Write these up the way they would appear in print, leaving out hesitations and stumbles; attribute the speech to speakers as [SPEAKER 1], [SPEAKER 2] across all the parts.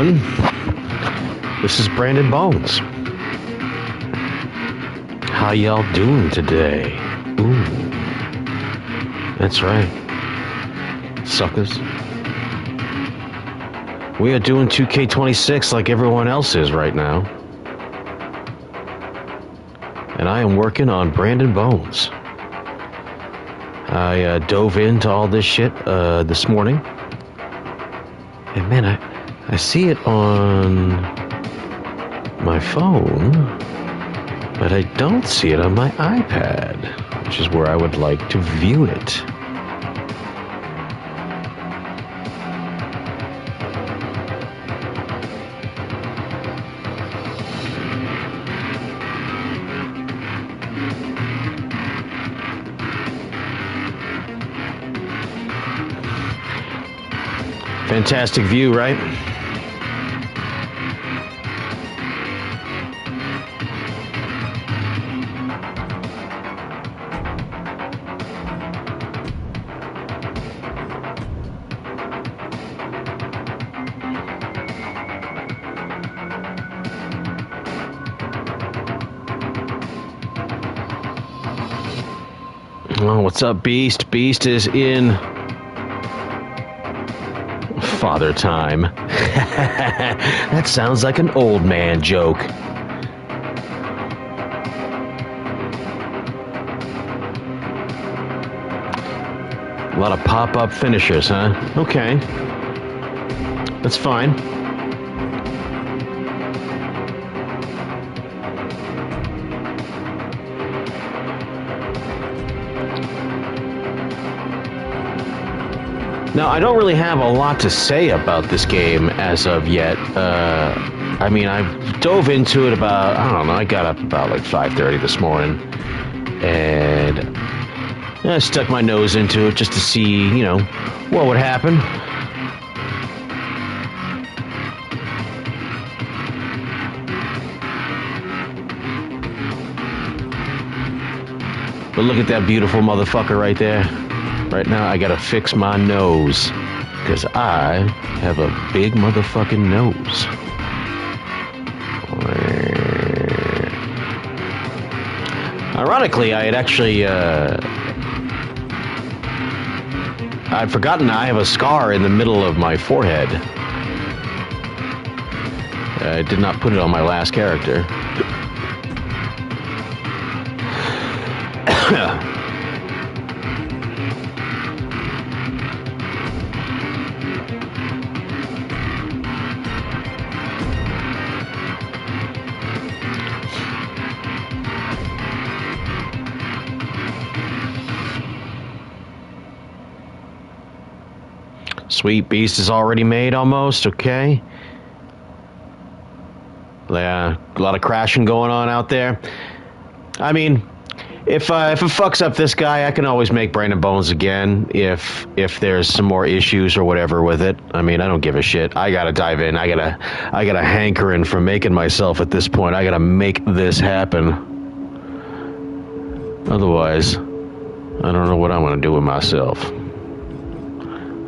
[SPEAKER 1] everyone. This is Brandon Bones. How y'all doing today? Ooh. That's right. Suckers. We are doing 2K26 like everyone else is right now. And I am working on Brandon Bones. I dove into all this shit this morning. And man, I see it on my phone, but I don't see it on my iPad, which is where I would like to view it. Fantastic view, right? Oh, what's up, Beast? Beast is in Father Time. That sounds like an old man joke. A lot of pop-up finishers, huh? Okay. That's fine. Now, I don't really have a lot to say about this game as of yet. I mean, I dove into it about, I don't know, I got up about like 5:30 this morning. And I stuck my nose into it just to see, you know, what would happen. But look at that beautiful motherfucker right there. Right now, I gotta fix my nose, because I have a big motherfucking nose. Ironically, I had actually, I'd forgotten I have a scar in the middle of my forehead. I did not put it on my last character. Sweet Beast is already made almost, okay. Yeah, a lot of crashing going on out there. I mean, if it fucks up this guy, I can always make Brandon Bones again if there's some more issues or whatever with it. I mean, I don't give a shit. I gotta dive in. I gotta hankering for making myself at this point. I gotta make this happen. Otherwise, I don't know what I'm gonna do with myself.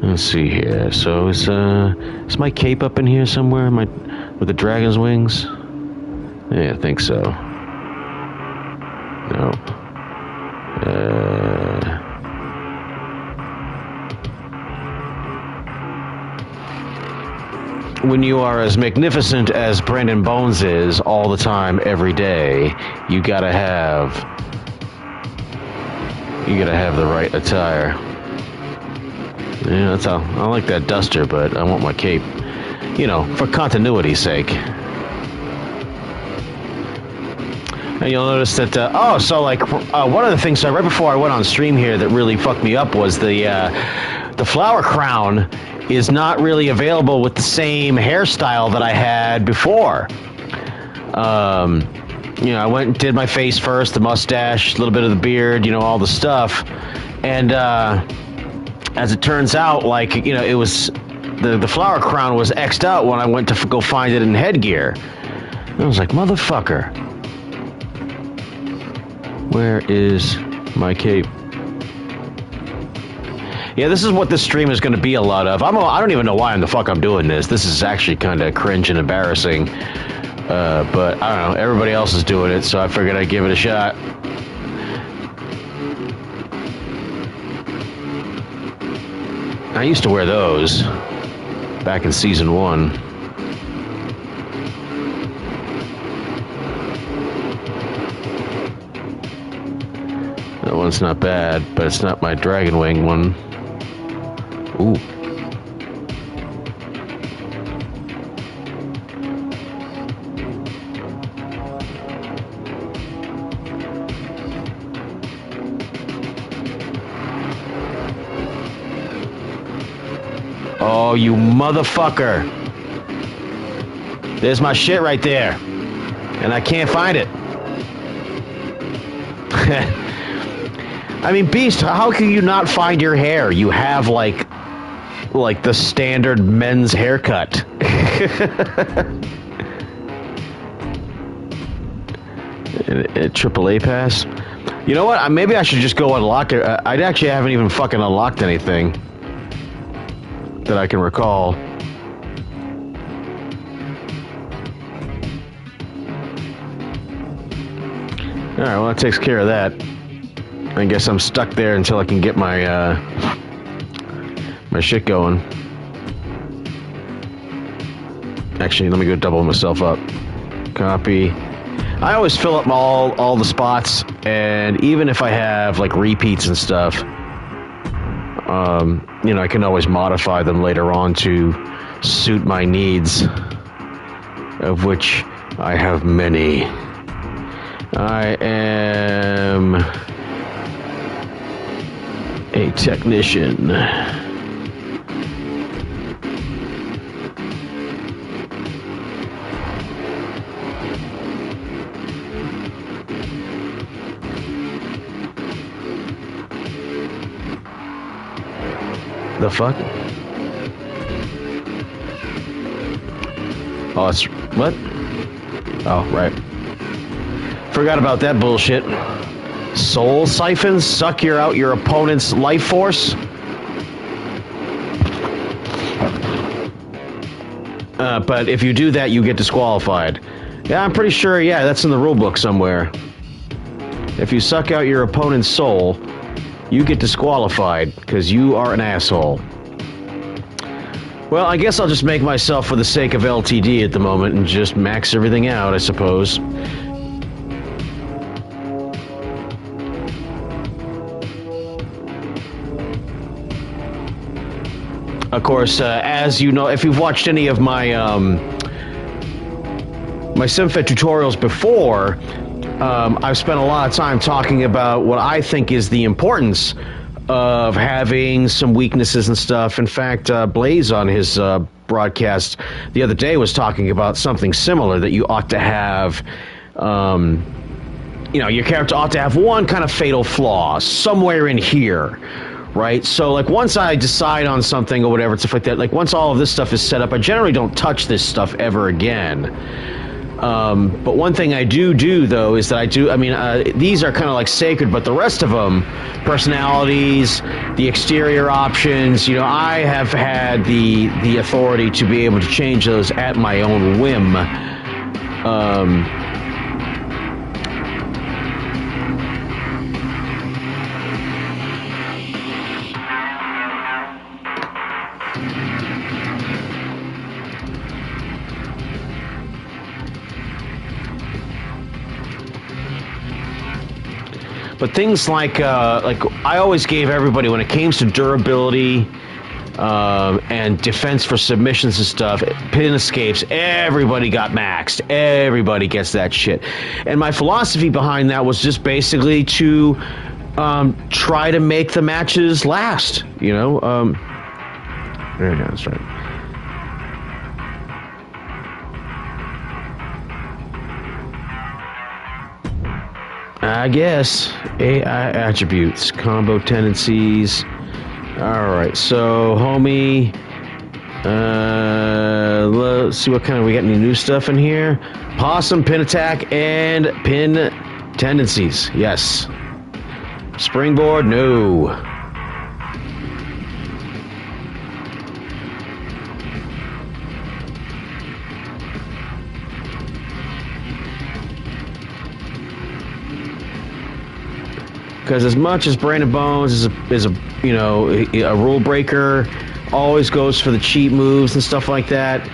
[SPEAKER 1] Let's see here. So is my cape up in here somewhere? With the dragon's wings? Yeah, I think so. No. When you are as magnificent as Brandon Bones is all the time, every day, you gotta have the right attire. Yeah, that's how I like that duster, but I want my cape, you know, for continuity's sake. And you'll notice that, one of the things, right before I went on stream here that really fucked me up was the flower crown is not really available with the same hairstyle that I had before. You know, I went and did my face first, the mustache, a little bit of the beard, you know, all the stuff. And, as it turns out, like, you know, it was, the flower crown was X'd out when I went to go find it in headgear. And I was like, motherfucker. Where is my cape? Yeah, this is what this stream is going to be a lot of. I don't even know why in the fuck I'm doing this. This is actually kind of cringe and embarrassing. But I don't know. Everybody else is doing it, so I figured I'd give it a shot. I used to wear those back in season 1. That one's not bad, but it's not my Dragon Wing one. Ooh. Oh, you motherfucker. There's my shit right there. And I can't find it. I mean, Beast, how can you not find your hair? You have, like the standard men's haircut. A AAA pass? You know what? Maybe I should just go unlock it. I actually haven't even fucking unlocked anything that I can recall. Alright, well that takes care of that. I guess I'm stuck there until I can get my my shit going. Actually, let me go double myself up. Copy. I always fill up all the spots, and even if I have like repeats and stuff, you know, I can always modify them later on to suit my needs, of which I have many. I am a technician. The fuck? Oh, it's what? Oh, right. Forgot about that bullshit. Soul siphons suck out your opponent's life force. But if you do that, you get disqualified. Yeah, I'm pretty sure. Yeah, that's in the rulebook somewhere. If you suck out your opponent's soul, you get disqualified because you are an asshole. Well, I guess I'll just make myself for the sake of LTD at the moment and just max everything out, I suppose. Of course, as you know, if you've watched any of my my Simfed tutorials before, I've spent a lot of time talking about what I think is the importance of having some weaknesses and stuff. In fact, Blaze on his broadcast the other day was talking about something similar, that you ought to have, you know, your character ought to have one kind of fatal flaw somewhere in here. Right? So, like, once I decide on something or whatever, stuff like that, like, once all of this stuff is set up, I generally don't touch this stuff ever again. But one thing I do, though, is that these are kind of like sacred, but the rest of them, personalities, the exterior options, you know, I have had the authority to be able to change those at my own whim. But things like I always gave everybody, when it came to durability and defense for submissions and stuff, pin escapes, everybody got maxed. Everybody gets that shit. And my philosophy behind that was just basically to try to make the matches last, you know? Yeah, that's right. I guess. AI attributes, combo tendencies. Alright, so, homie. Let's see what kind of, we got any new stuff in here. Possum, pin attack, and pin tendencies. Yes. Springboard, no. Because as much as Brandon Bones is a a rule breaker, always goes for the cheap moves and stuff like that.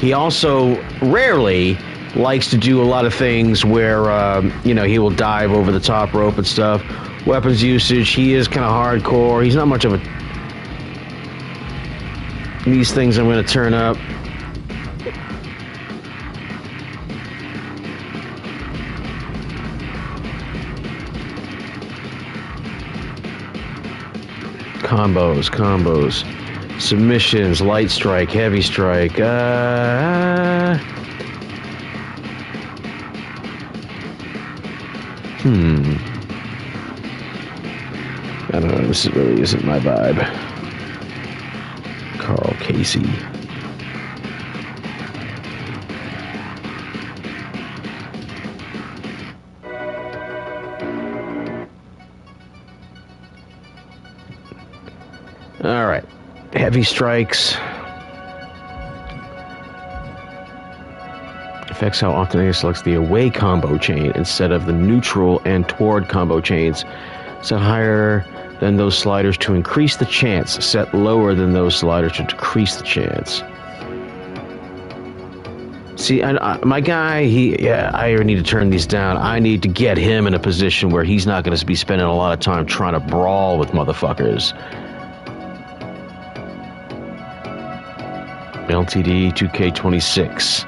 [SPEAKER 1] He also rarely likes to do a lot of things where he will dive over the top rope and stuff. Weapons usage, he is kind of hardcore. He's not much of a. These things I'm going to turn up. Combos, submissions, light strike, heavy strike. I don't know. This really isn't my vibe. Carl Casey. All right, heavy strikes. Affects how often he selects the away combo chain instead of the neutral and toward combo chains. Set higher than those sliders to increase the chance. Set lower than those sliders to decrease the chance. See, my guy, I need to turn these down. I need to get him in a position where he's not going to be spending a lot of time trying to brawl with motherfuckers. LTD 2K26.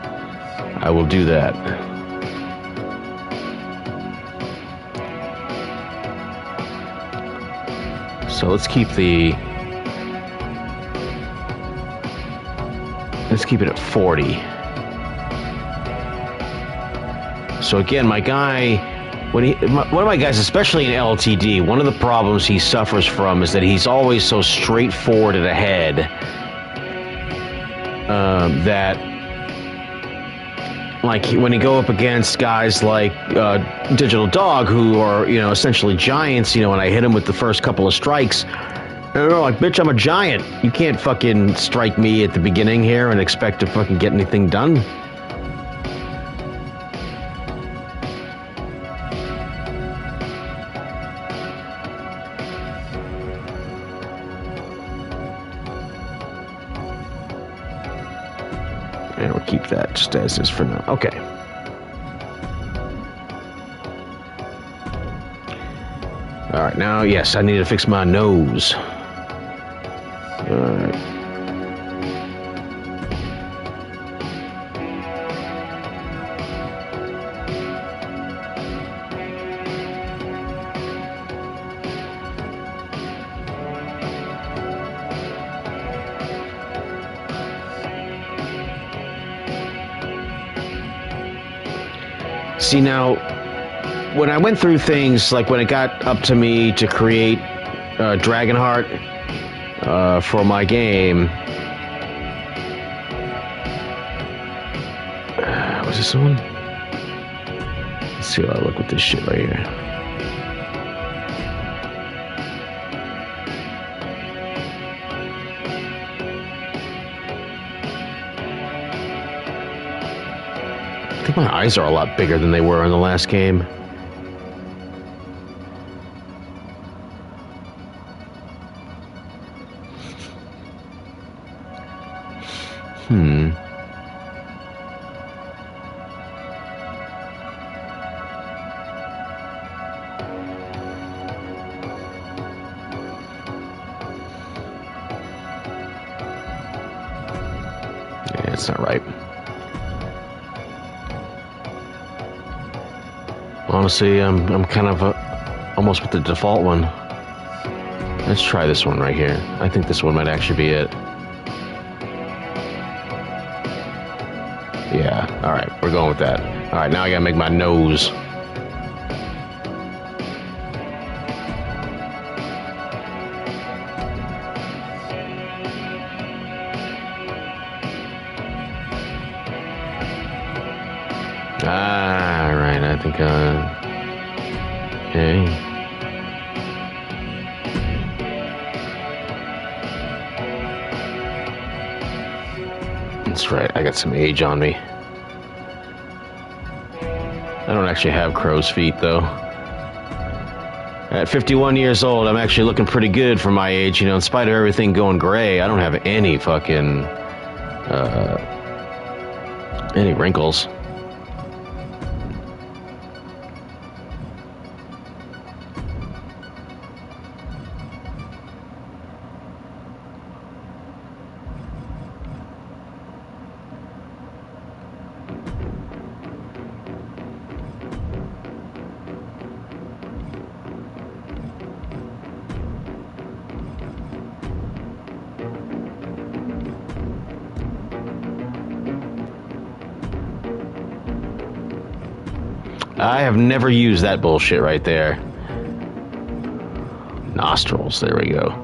[SPEAKER 1] I will do that. So let's keep it at 40. So again, my guy, one of my guys, especially in LTD, one of the problems he suffers from is that he's always so straightforward and ahead. That, like, when you go up against guys like Digital Dog, who are, essentially giants, and I hit him with the first couple of strikes, and they're like, bitch, I'm a giant. You can't fucking strike me at the beginning here and expect to fucking get anything done. And we'll keep that just as is for now. Okay. All right, now, yes, I need to fix my nose. All right. See, now, when I went through things, like when it got up to me to create Dragonheart for my game, was this one? Let's see how I look with this shit right here. I think my eyes are a lot bigger than they were in the last game. Yeah, it's not right. Honestly, I'm kind of almost with the default one. Let's try this one right here. I think this one might actually be it. Yeah, all right, we're going with that. All right, now I gotta make my nose. All right, I think, okay. That's right, I got some age on me. I don't actually have crow's feet, though. At 51 years old, I'm actually looking pretty good for my age. You know, in spite of everything going gray, I don't have any fucking any wrinkles. I have never used that bullshit right there. Nostrils, there we go.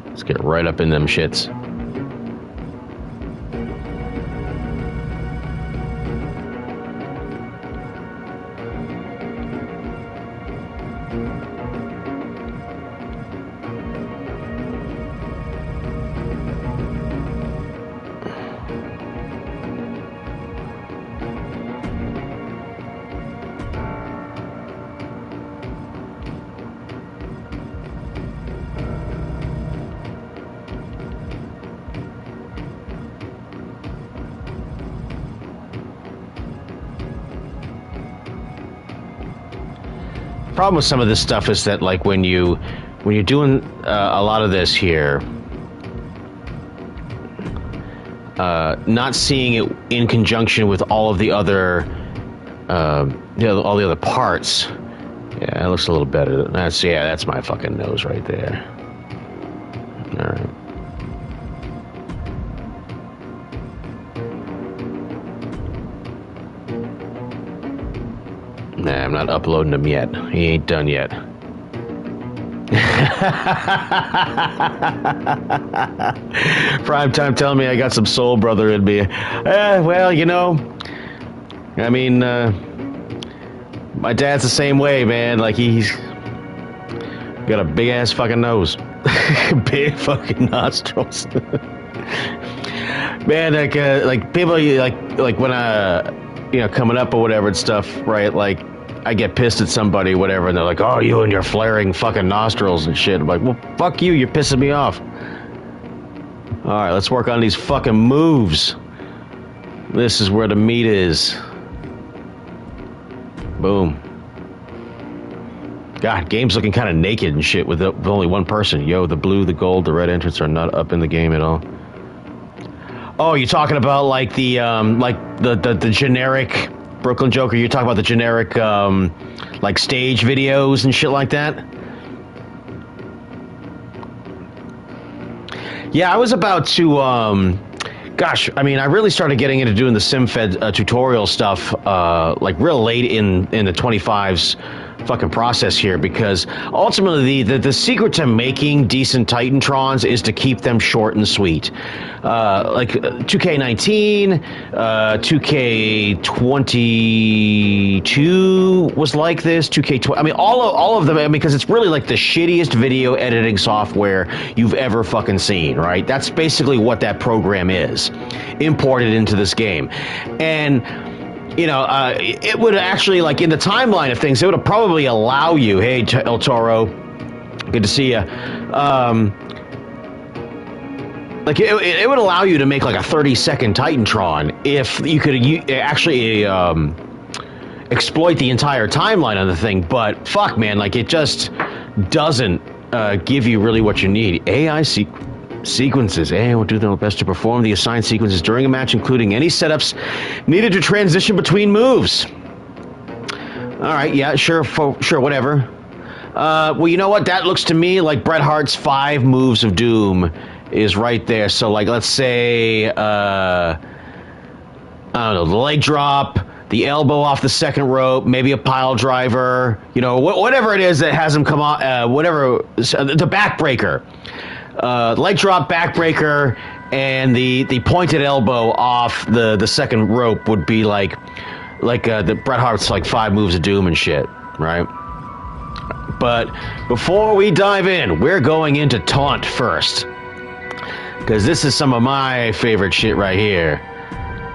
[SPEAKER 1] Let's get right up in them shits. Problem with some of this stuff is that, like, when you're doing a lot of this here, not seeing it in conjunction with all of the other, all the other parts. Yeah, it looks a little better. That's my fucking nose right there. All right. Nah, I'm not uploading him yet. He ain't done yet. Primetime telling me I got some soul brother in me. Well, you know, I mean, my dad's the same way, man. Like, he's got a big ass fucking nose. Big fucking nostrils. Man, like people, like when you know, coming up or whatever and stuff, right? Like, I get pissed at somebody, whatever, and they're like, "Oh, you and your flaring fucking nostrils and shit." I'm like, "Well, fuck you. You're pissing me off." All right, let's work on these fucking moves. This is where the meat is. Boom. God, game's looking kind of naked and shit with only one person. Yo, the blue, the gold, the red entrants are not up in the game at all. Oh, you're talking about like the generic Brooklyn Joker? You're talking about the generic like stage videos and shit like that? Yeah, I was about to gosh, I mean, I really started getting into doing the Simfed tutorial stuff like real late in the 25's fucking process here, because ultimately the secret to making decent Titantrons is to keep them short and sweet. Like 2K19, 2K22 was like this. 2K20, I mean, all of them, I mean, because it's really like the shittiest video editing software you've ever fucking seen, right? That's basically what that program is, imported into this game. And you know, it would actually, like, in the timeline of things, it would probably allow you, hey, El Toro, good to see you. Like, it would allow you to make, like, a 30-second Titantron if you could actually exploit the entire timeline on the thing. But, fuck, man, like, it just doesn't give you really what you need. AI sequences. AI will do their best to perform the assigned sequences during a match, including any setups needed to transition between moves. All right, yeah, sure, whatever. Well, you know what? That looks to me like Bret Hart's 5 moves of doom is right there. So, like, let's say, I don't know, the leg drop, the elbow off the second rope, maybe a pile driver, you know, whatever it is that has him come on, the backbreaker. Leg drop, backbreaker, and the pointed elbow off the second rope would be like the Bret Hart's like 5 moves of doom and shit, right? But before we dive in, we're going into taunt first, because this is some of my favorite shit right here.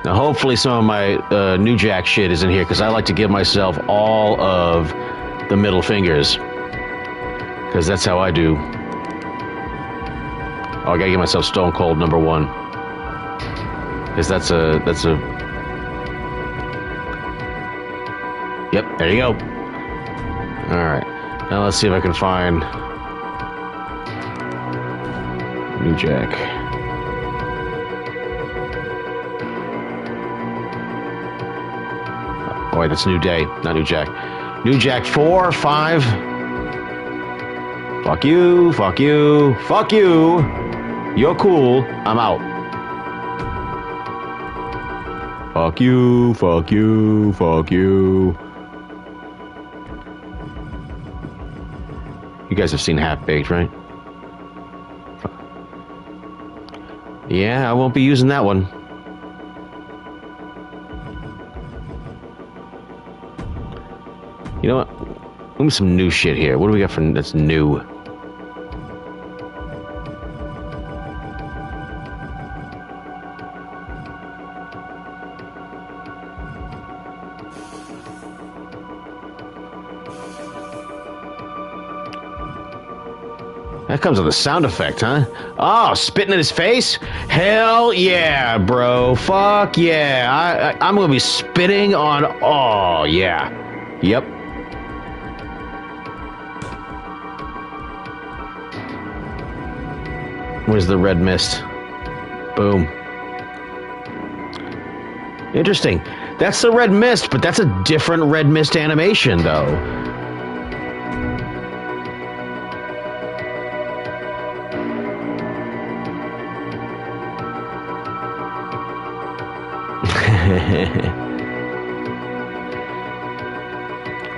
[SPEAKER 1] Now, hopefully some of my New Jack shit is in here, because I like to give myself all of the middle fingers. Because that's how I do. Oh, I gotta give myself Stone Cold #1. Because that's a... Yep, there you go. Alright. Now let's see if I can find... New Jack. Oh wait, that's New Day, not New Jack. New Jack 4, 5. Fuck you, fuck you, fuck you. You're cool, I'm out. Fuck you, fuck you, fuck you. You guys have seen Half-Baked, right? Yeah, I won't be using that one. You know what? Give me some new shit here. What do we got for that's new? That comes with a sound effect, huh? Oh, spitting in his face? Hell yeah, bro. Fuck yeah. I'm gonna be spitting on... Oh, yeah. Yep. Where's the red mist? Boom. Interesting. That's the red mist, but that's a different red mist animation, though.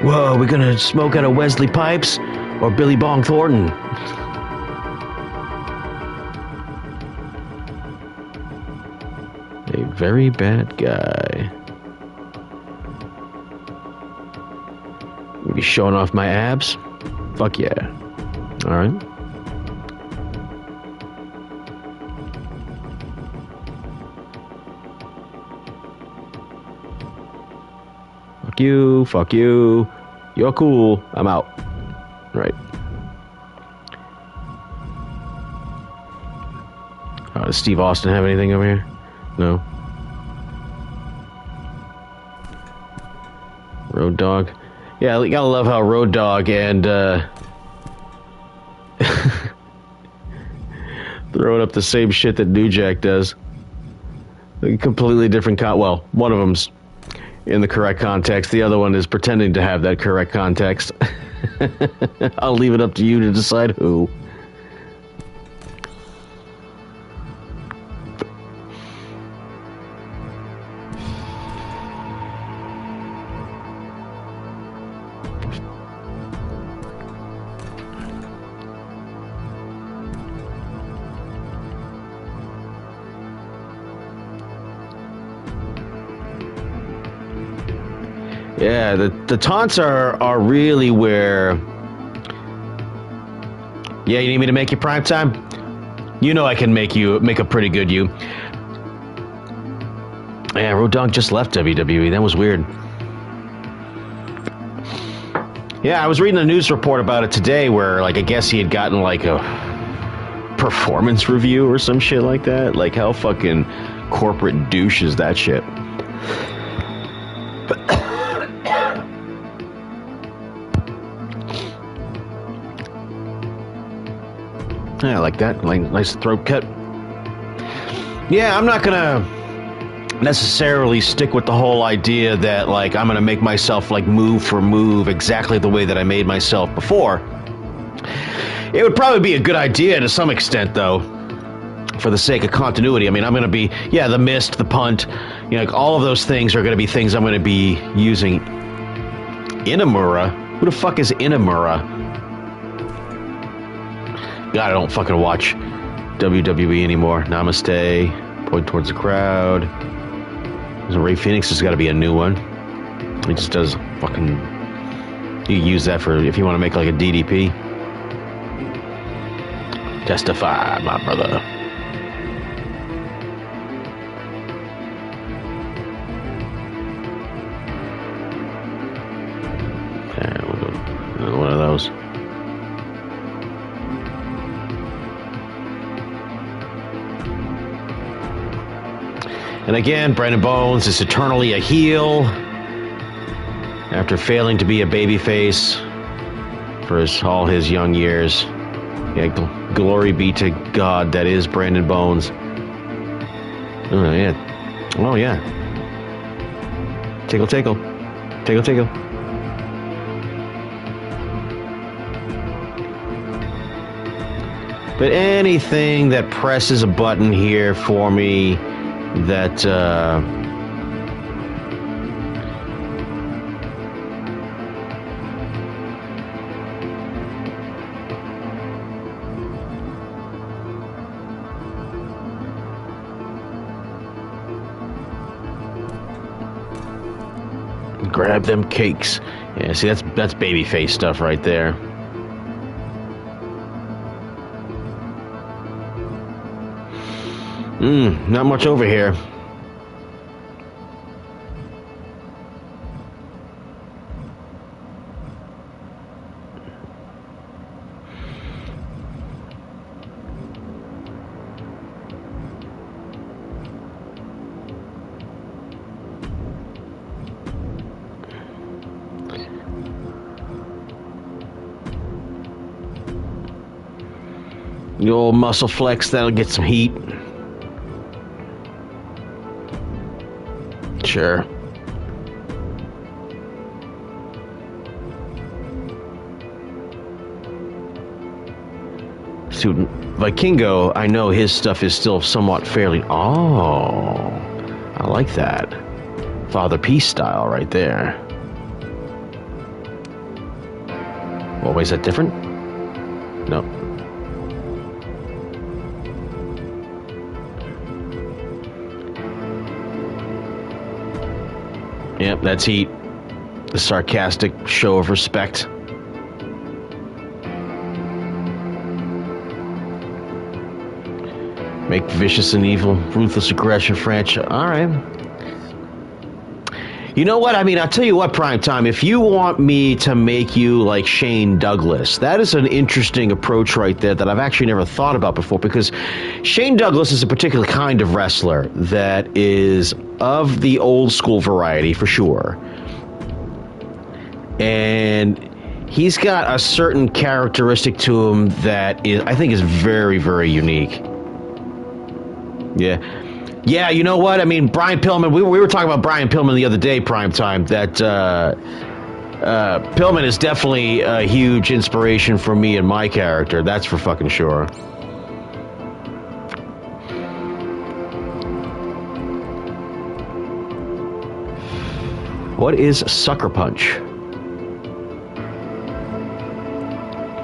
[SPEAKER 1] Whoa, we gonna smoke out of Wesley Pipes or Billy Bong Thornton? A very bad guy. Be showing off my abs? Fuck yeah. Alright. Fuck you, fuck you. You're cool. I'm out. Right. Oh, does Steve Austin have anything over here? No. Road Dogg. Yeah, you gotta love how Road Dogg and throwing up the same shit that New Jack does. A completely different well, one of them's in the correct context. The other one is pretending to have that correct context. I'll leave it up to you to decide who. Yeah, the taunts are really where... Yeah, you need me to make you prime time? You know I can make a pretty good you. Yeah, Road Dogg just left WWE. That was weird. Yeah, I was reading a news report about it today where, like, I guess he had gotten, like, a performance review or some shit like that. Like, how fucking corporate douche is that shit? Yeah, I like that. Like, nice throat cut. Yeah, I'm not gonna necessarily stick with the whole idea that, like, I'm gonna make myself, like, move for move exactly the way that I made myself before. It would probably be a good idea to some extent, though, for the sake of continuity. I mean, I'm gonna be, yeah, the mist, the punt, you know, like, all of those things are gonna be things I'm gonna be using. Inamura? Who the fuck is Inamura? God, I don't fucking watch WWE anymore. Namaste. Point towards the crowd. Ray Phoenix has got to be a new one. He just does fucking... You use that for if you want to make like a DDP. Testify, my brother. And again, Brandon Bones is eternally a heel after failing to be a babyface for all his young years. Yeah, glory be to God that is Brandon Bones. Oh, yeah. Oh, yeah. Tickle, tickle. Tickle, tickle. But anything that presses a button here for me that grab them cakes. Yeah, see, that's babyface stuff right there. Not much over here. The old muscle flex, that'll get some heat. Sure. Student Vikingo, I know his stuff is still somewhat fairly... Oh, I like that. Father Peace style right there. Well, wait, is that different? No. Yep, that's heat. The sarcastic show of respect. Make vicious and evil, ruthless aggression franchise. All right. You know what? I mean, I'll tell you what, Primetime, if you want me to make you like Shane Douglas, that is an interesting approach right there that I've actually never thought about before, because Shane Douglas is a particular kind of wrestler that is of the old school variety for sure. And he's got a certain characteristic to him that is, I think, is very, very unique. Yeah. Yeah, you know what? I mean, Brian Pillman, we were talking about Brian Pillman the other day, Primetime, that Pillman is definitely a huge inspiration for me and my character. That's for fucking sure. What is Sucker Punch?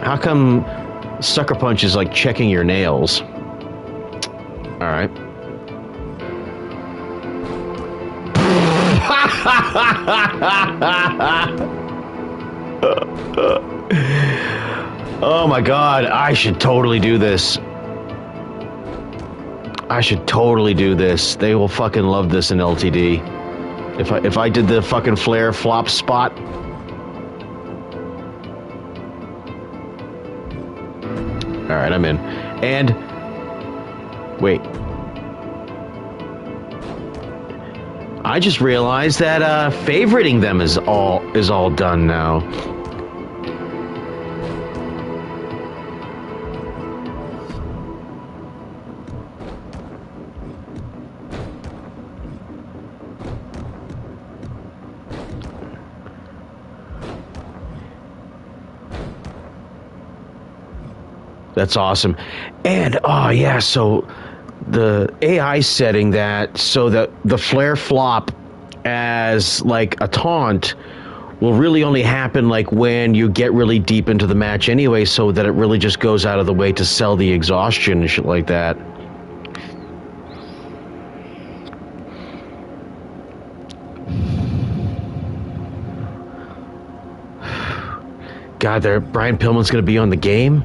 [SPEAKER 1] How come Sucker Punch is like checking your nails? All right. Oh my God, I should totally do this. I should totally do this. They will fucking love this in LTD. If I did the fucking flare flop spot. All right, I'm in. And wait. I just realized that favoriting them is all done now. That's awesome. And oh yeah, so the AI setting that so that the flare flop as like a taunt will really only happen like when you get really deep into the match anyway, so that it really just goes out of the way to sell the exhaustion and shit like that. God, Brian Pillman's gonna be on the game.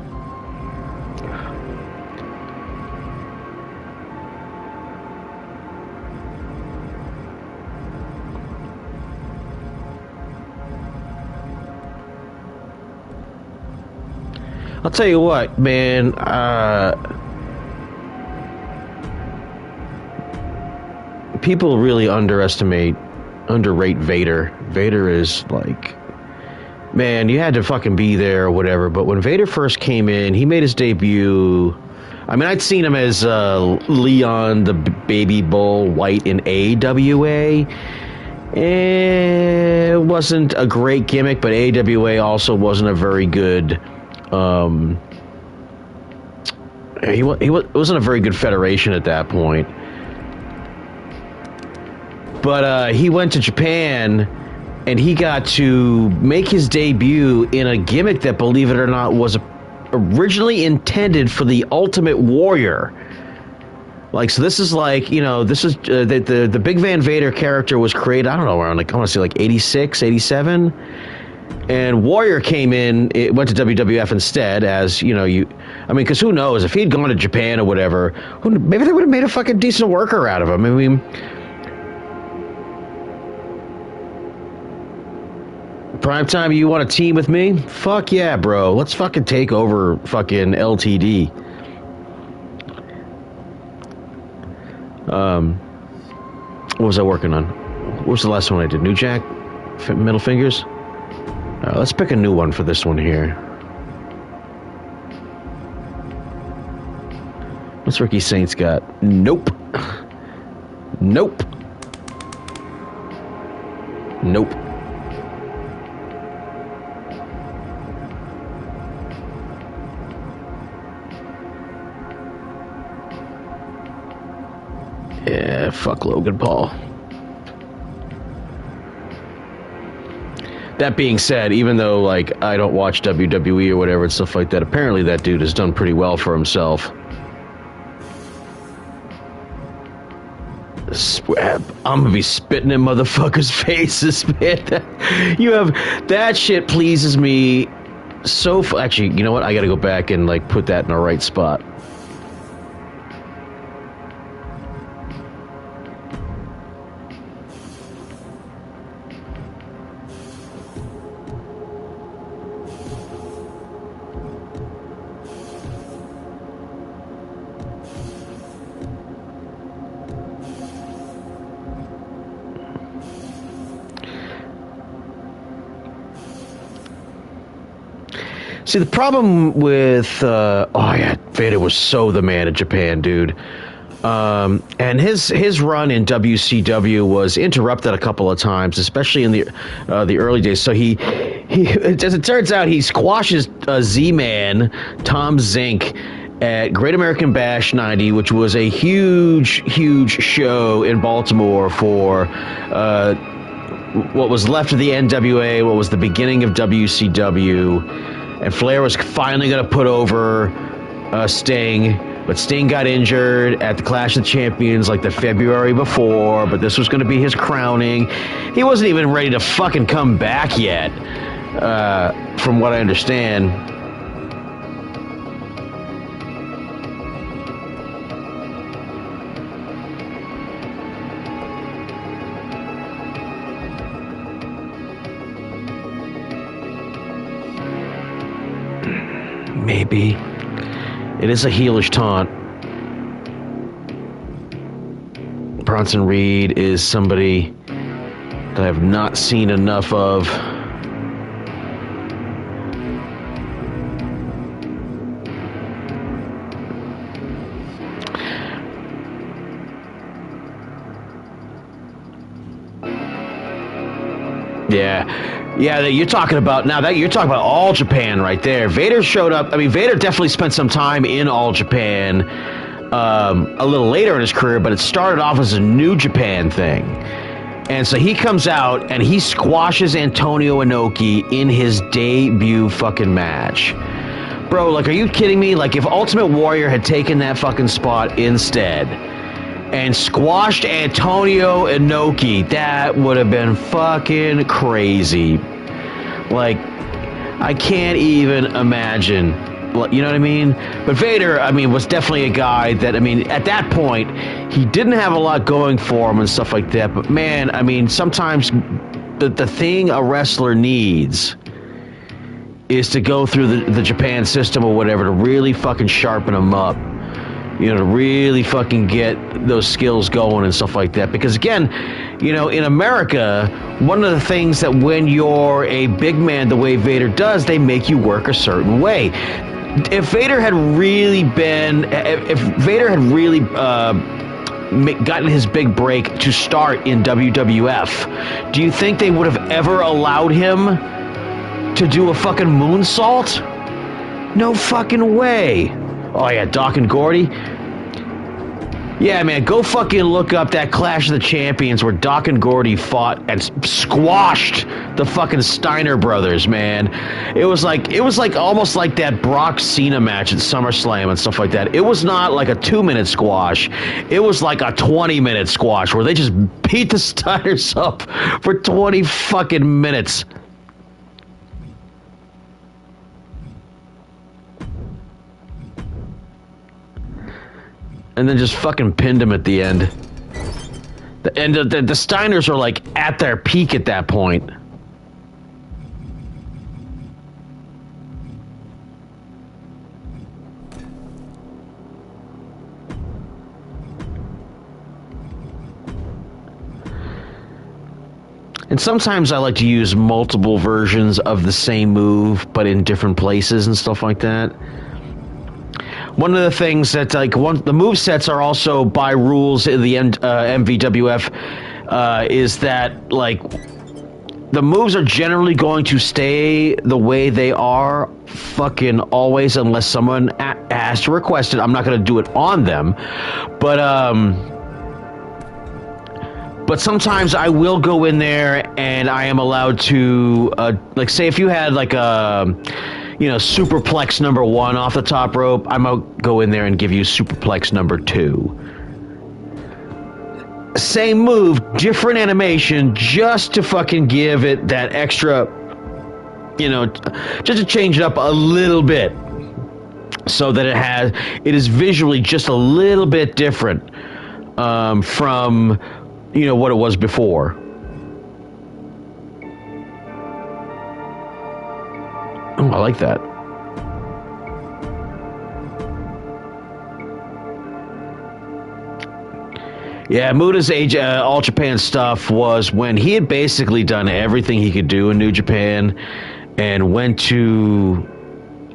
[SPEAKER 1] I'll tell you what, man, people really underrate Vader. Vader is like, man, you had to fucking be there or whatever. But when Vader first came in, he made his debut. I mean, I'd seen him as Leon the Baby Bull White in AWA. It wasn't a great gimmick, but AWA also wasn't a very good. He wasn't a very good federation at that point. But he went to Japan, and he got to make his debut in a gimmick that, believe it or not, was originally intended for the Ultimate Warrior. Like, so this is like, you know, this is the Big Van Vader character was created, I don't know, around like, I want to say like 86, 87. And Warrior came in, it went to WWF instead, as, you know, I mean, because who knows, if he'd gone to Japan or whatever, maybe they would have made a fucking decent worker out of him. I mean, Primetime, you want to team with me? Fuck yeah, bro. Let's fucking take over fucking LTD. What was I working on? What was the last one I did? New Jack? Middle Fingers? Let's pick a new one for this one here. What's Ricky Saints got? Nope. Nope. Nope. Yeah, fuck Logan Paul. That being said, even though, like, I don't watch WWE or whatever and stuff like that, apparently that dude has done pretty well for himself. I'm gonna be spitting in motherfuckers' faces, man. You have... That shit pleases me so... Actually, you know what? I gotta go back and, like, put that in the right spot. See, the problem with, oh yeah, Vader was so the man in Japan, dude. And his run in WCW was interrupted a couple of times, especially in the early days. So he as it turns out, he squashes Z-Man, Tom Zink, at Great American Bash 90, which was a huge show in Baltimore for what was left of the NWA, what was the beginning of WCW. And Flair was finally going to put over Sting, but Sting got injured at the Clash of the Champions like the February before, but this was going to be his crowning. He wasn't even ready to fucking come back yet, from what I understand. Maybe. It is a heelish taunt. Bronson Reed is somebody that I have not seen enough of. Yeah, you're talking about All Japan right there. Vader showed up. I mean, Vader definitely spent some time in All Japan a little later in his career, but it started off as a New Japan thing. And so he comes out and he squashes Antonio Inoki in his debut fucking match. Bro, like, are you kidding me? Like, if Ultimate Warrior had taken that fucking spot instead and squashed Antonio Inoki, that would have been fucking crazy. Like, I can't even imagine. You know what I mean? But Vader, I mean, was definitely a guy that, I mean, at that point, he didn't have a lot going for him and stuff like that. But man, I mean, sometimes the thing a wrestler needs is to go through the Japan system or whatever to really fucking sharpen him up. to really fucking get those skills going and stuff like that. Because again, in America, one of the things that when you're a big man the way Vader does, they make you work a certain way. If Vader had really gotten his big break to start in WWF, do you think they would have ever allowed him to do a fucking moonsault? No fucking way. Oh yeah, Doc and Gordy. Yeah, man, go fucking look up that Clash of the Champions where Doc and Gordy fought and squashed the fucking Steiner brothers, man. It was like almost like that Brock Cena match at SummerSlam and stuff like that. It was not like a 2-minute squash. It was like a 20-minute squash where they just beat the Steiners up for 20 fucking minutes. And then just fucking pinned him at the end. The Steiners are like at their peak at that point. And sometimes I like to use multiple versions of the same move, but in different places and stuff like that. One of the things that the move sets are also by rules in the MVWF is that like the moves are generally going to stay the way they are fucking always unless someone has to request it. I'm not going to do it on them, but sometimes I will go in there and I am allowed to like say if you had like a superplex number 1 off the top rope, I'm going to go in there and give you superplex number 2. Same move, different animation, just to fucking give it that extra, just to change it up a little bit so that it is visually just a little bit different from, what it was before. Oh, I like that. Yeah, Muda's All Japan stuff was when he had basically done everything he could do in New Japan and went to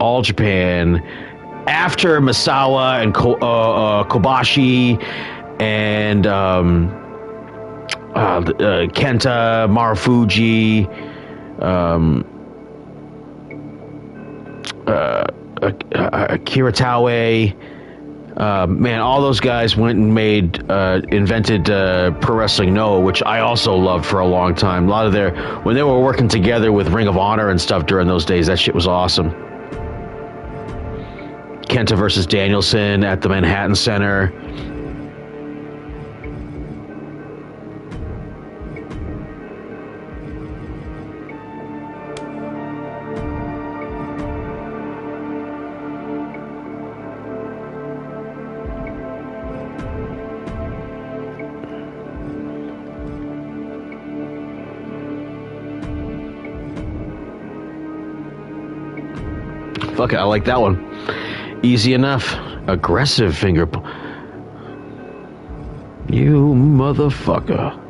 [SPEAKER 1] All Japan after Misawa and Kobashi and Kenta, Marufuji, Kiritawe, man, all those guys went and invented Pro Wrestling Noah, which I also loved for a long time. A lot of when they were working together with Ring of Honor and stuff during those days, that shit was awesome. Kenta versus Danielson at the Manhattan Center. Fuck it, I like that one. Easy enough. Aggressive finger. You motherfucker.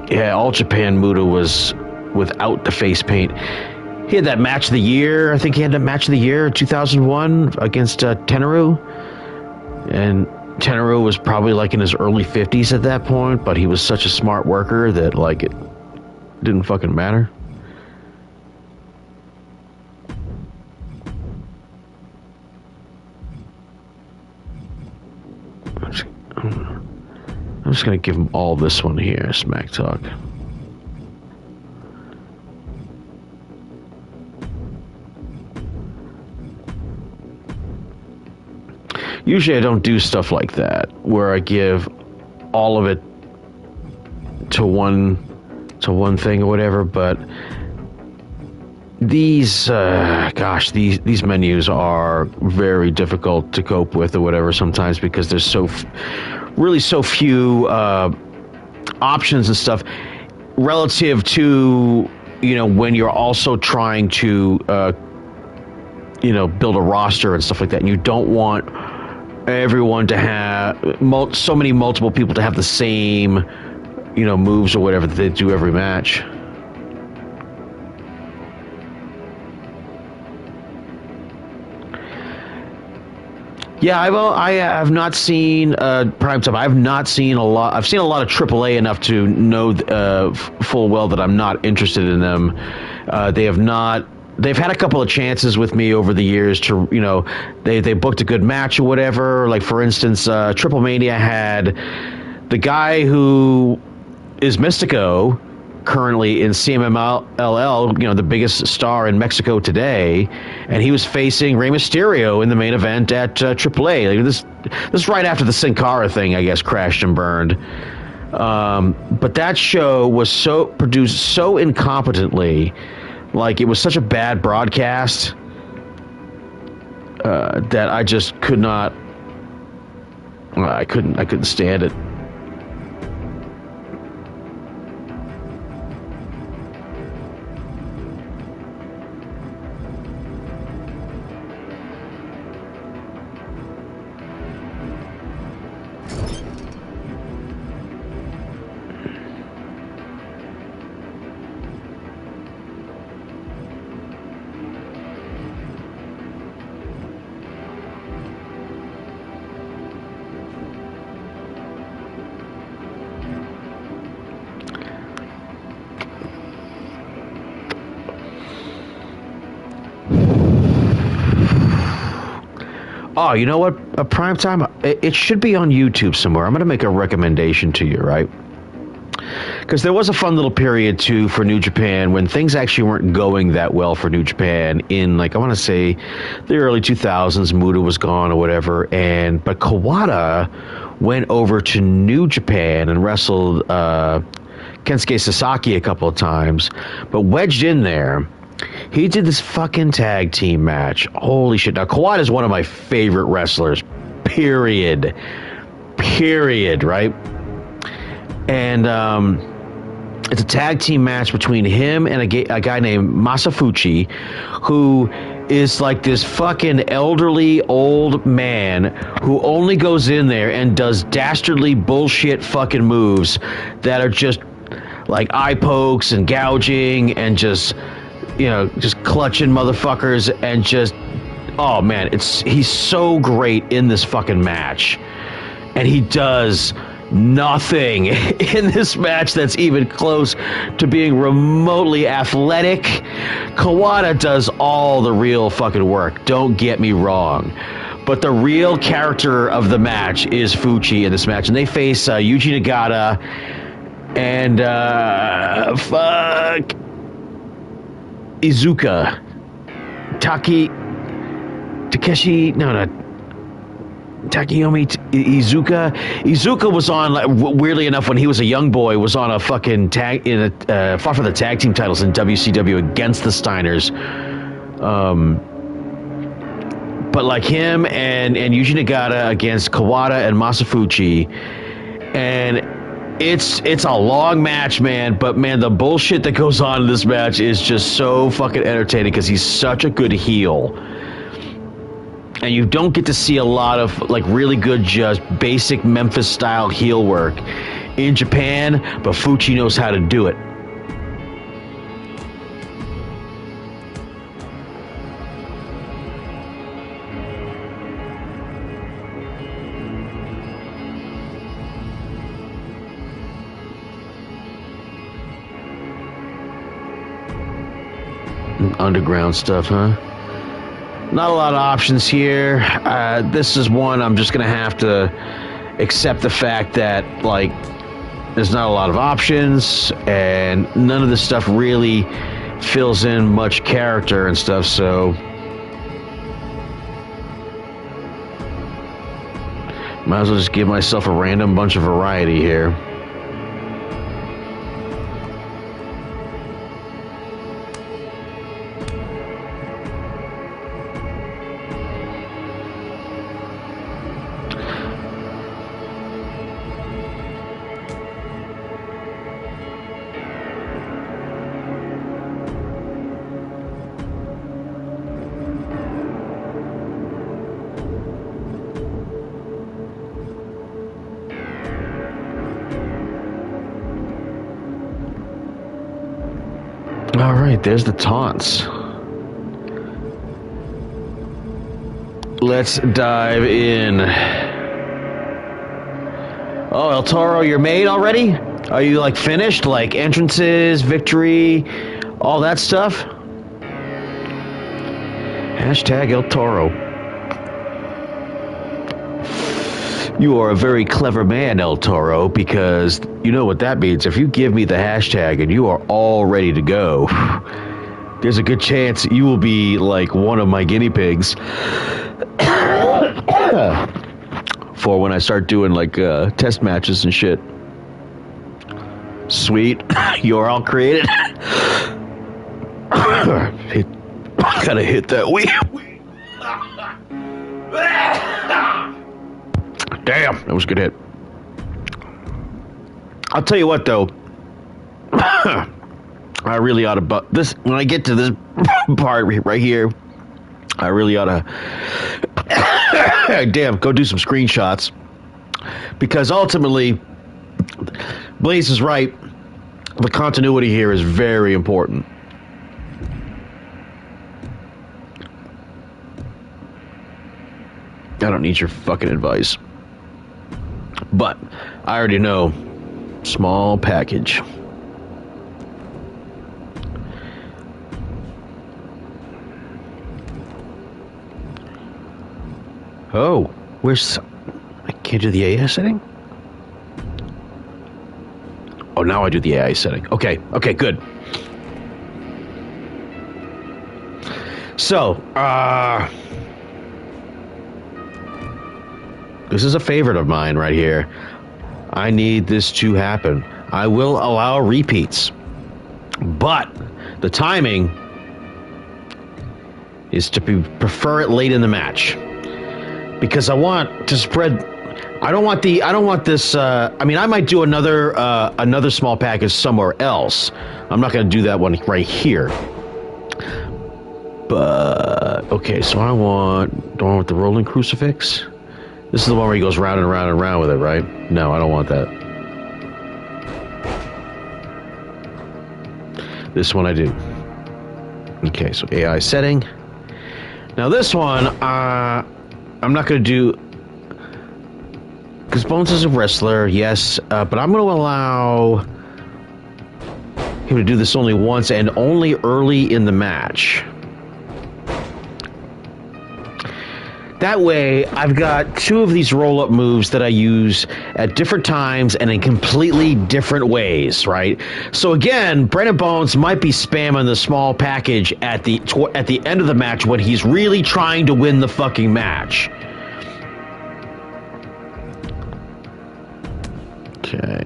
[SPEAKER 1] Yeah, All Japan Muda was without the face paint. He had that match of the year. I think he had that match of the year in 2001 against Tenaru. And Tenaru was probably like in his early 50s at that point, but he was such a smart worker that like it didn't fucking matter. I'm just going to give him all this one here, Smack Talk. Usually I don't do stuff like that, where I give all of it to one thing or whatever, but these menus are very difficult to cope with or whatever sometimes because there's really so few options and stuff relative to, you know, when you're also trying to you know, build a roster and stuff like that, and you don't want everyone to have so many multiple people to have the same, you know, moves or whatever that they do every match. Yeah, I have not seen primetime. I've not seen a lot. I've seen a lot of AAA enough to know full well that I'm not interested in them. They have not. They've had a couple of chances with me over the years to, you know, they booked a good match or whatever. Like for instance, Triple Mania had the guy who is Mystico currently in CMLL, you know, the biggest star in Mexico today, and he was facing Rey Mysterio in the main event at AAA. Like this right after the Sin Cara thing, I guess, crashed and burned. But that show was produced so incompetently, like it was such a bad broadcast that I just could not. I couldn't stand it. Oh, you know what? A primetime, it should be on YouTube somewhere. I'm going to make a recommendation to you, right? Because there was a fun little period, too, for New Japan when things actually weren't going that well for New Japan in, like, I want to say the early 2000s. Muda was gone or whatever. But Kawada went over to New Japan and wrestled Kensuke Sasaki a couple of times. But wedged in there, he did this fucking tag team match. Holy shit. Now, Kawada is one of my favorite wrestlers, period, right? And it's a tag team match between him and a guy named Masafuchi, who is like this fucking elderly old man who only goes in there and does dastardly bullshit fucking moves that are just like eye pokes and gouging and just, you know, just clutching motherfuckers and just, oh man, he's so great in this fucking match. And he does nothing in this match that's even close to being remotely athletic. Kawada does all the real fucking work, don't get me wrong. But the real character of the match is Fuchi in this match. And they face Yuji Nagata and Iizuka. Takeyomi Iizuka. Iizuka was on, like, weirdly enough, when he was a young boy, was on a fucking fought for the tag team titles in WCW against the Steiners. But like him and Yuji Nagata against Kawada and Masafuchi, and it's a long match, man. But man, the bullshit that goes on in this match is just so fucking entertaining because he's such a good heel. And you don't get to see a lot of like really good, just basic Memphis style heel work in Japan, but Fuchi knows how to do it. Underground stuff, huh? Not a lot of options here. This is one I'm just going to have to accept the fact that, like, there's not a lot of options, and none of this stuff really fills in much character and stuff, so might as well just give myself a random bunch of variety here. All right, there's the taunts. Let's dive in. Oh, El Toro, you're made already? Are you, like, finished? Like, entrances, victory, all that stuff? Hashtag El Toro. You are a very clever man, El Toro, because you know what that means. If you give me the hashtag and you are all ready to go, there's a good chance you will be like one of my guinea pigs for when I start doing like test matches and shit. Sweet. You're all created. Gotta hit that weed. Damn, that was a good hit. I'll tell you what, though. I really ought to... this when I get to this part right here, I really ought to... damn, go do some screenshots. Because ultimately, Blaze is right. The continuity here is very important. I don't need your fucking advice. But I already know. Small package. Oh, where's... I can't do the AI setting? Oh, now I do the AI setting. Okay, good. So, this is a favorite of mine right here. I need this to happen. I will allow repeats. But the timing is to prefer it late in the match. Because I want to spread... I don't want this... I mean, I might do another small package somewhere else. I'm not going to do that one right here. But... Okay, so I want... Do I want the rolling crucifix? This is the one where he goes round and round and round with it, right? No, I don't want that. This one I do. Okay, so AI setting. Now this one, I'm not going to do... Because Bones is a wrestler, yes, but I'm going to allow him to do this only once and only early in the match. That way, I've got two of these roll-up moves that I use at different times and in completely different ways, right? So again, Brennan Bones might be spamming the small package at the end of the match when he's really trying to win the fucking match. Okay.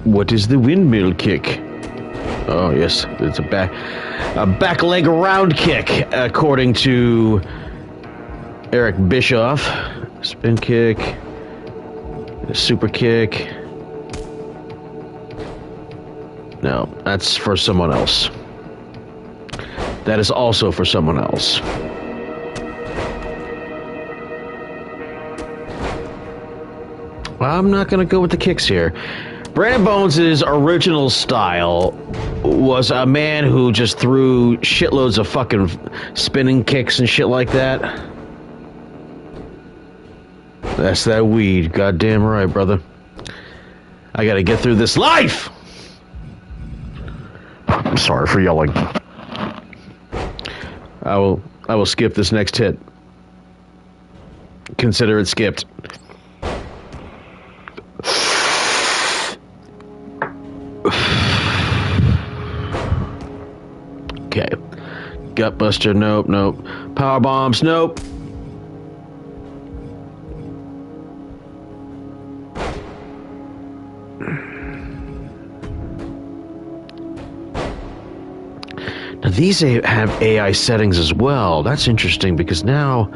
[SPEAKER 1] What is the windmill kick? Oh, yes. It's a back leg round kick, according to Eric Bischoff. Spin kick. A super kick. No, that's for someone else. That is also for someone else. I'm not going to go with the kicks here. Brandon Bones' original style was a man who just threw shitloads of fucking spinning kicks and shit like that. That's that weed. Goddamn right, brother. I gotta get through this life! I'm sorry for yelling. I will skip this next hit. Consider it skipped. Okay. Gutbuster, nope. Power bombs, nope. Now these have AI settings as well. That's interesting because now...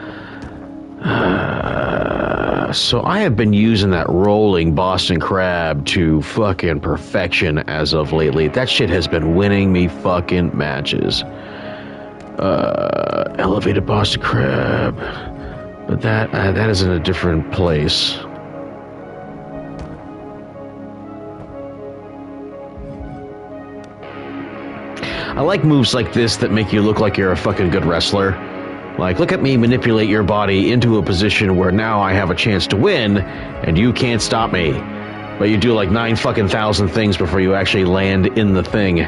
[SPEAKER 1] so I have been using that rolling Boston Crab to fucking perfection as of lately. That shit has been winning me fucking matches. Elevated Boston Crab. But that is in a different place. I like moves like this that make you look like you're a fucking good wrestler. Like, look at me manipulate your body into a position where now I have a chance to win, and you can't stop me. But you do like 9 fucking thousand things before you actually land in the thing.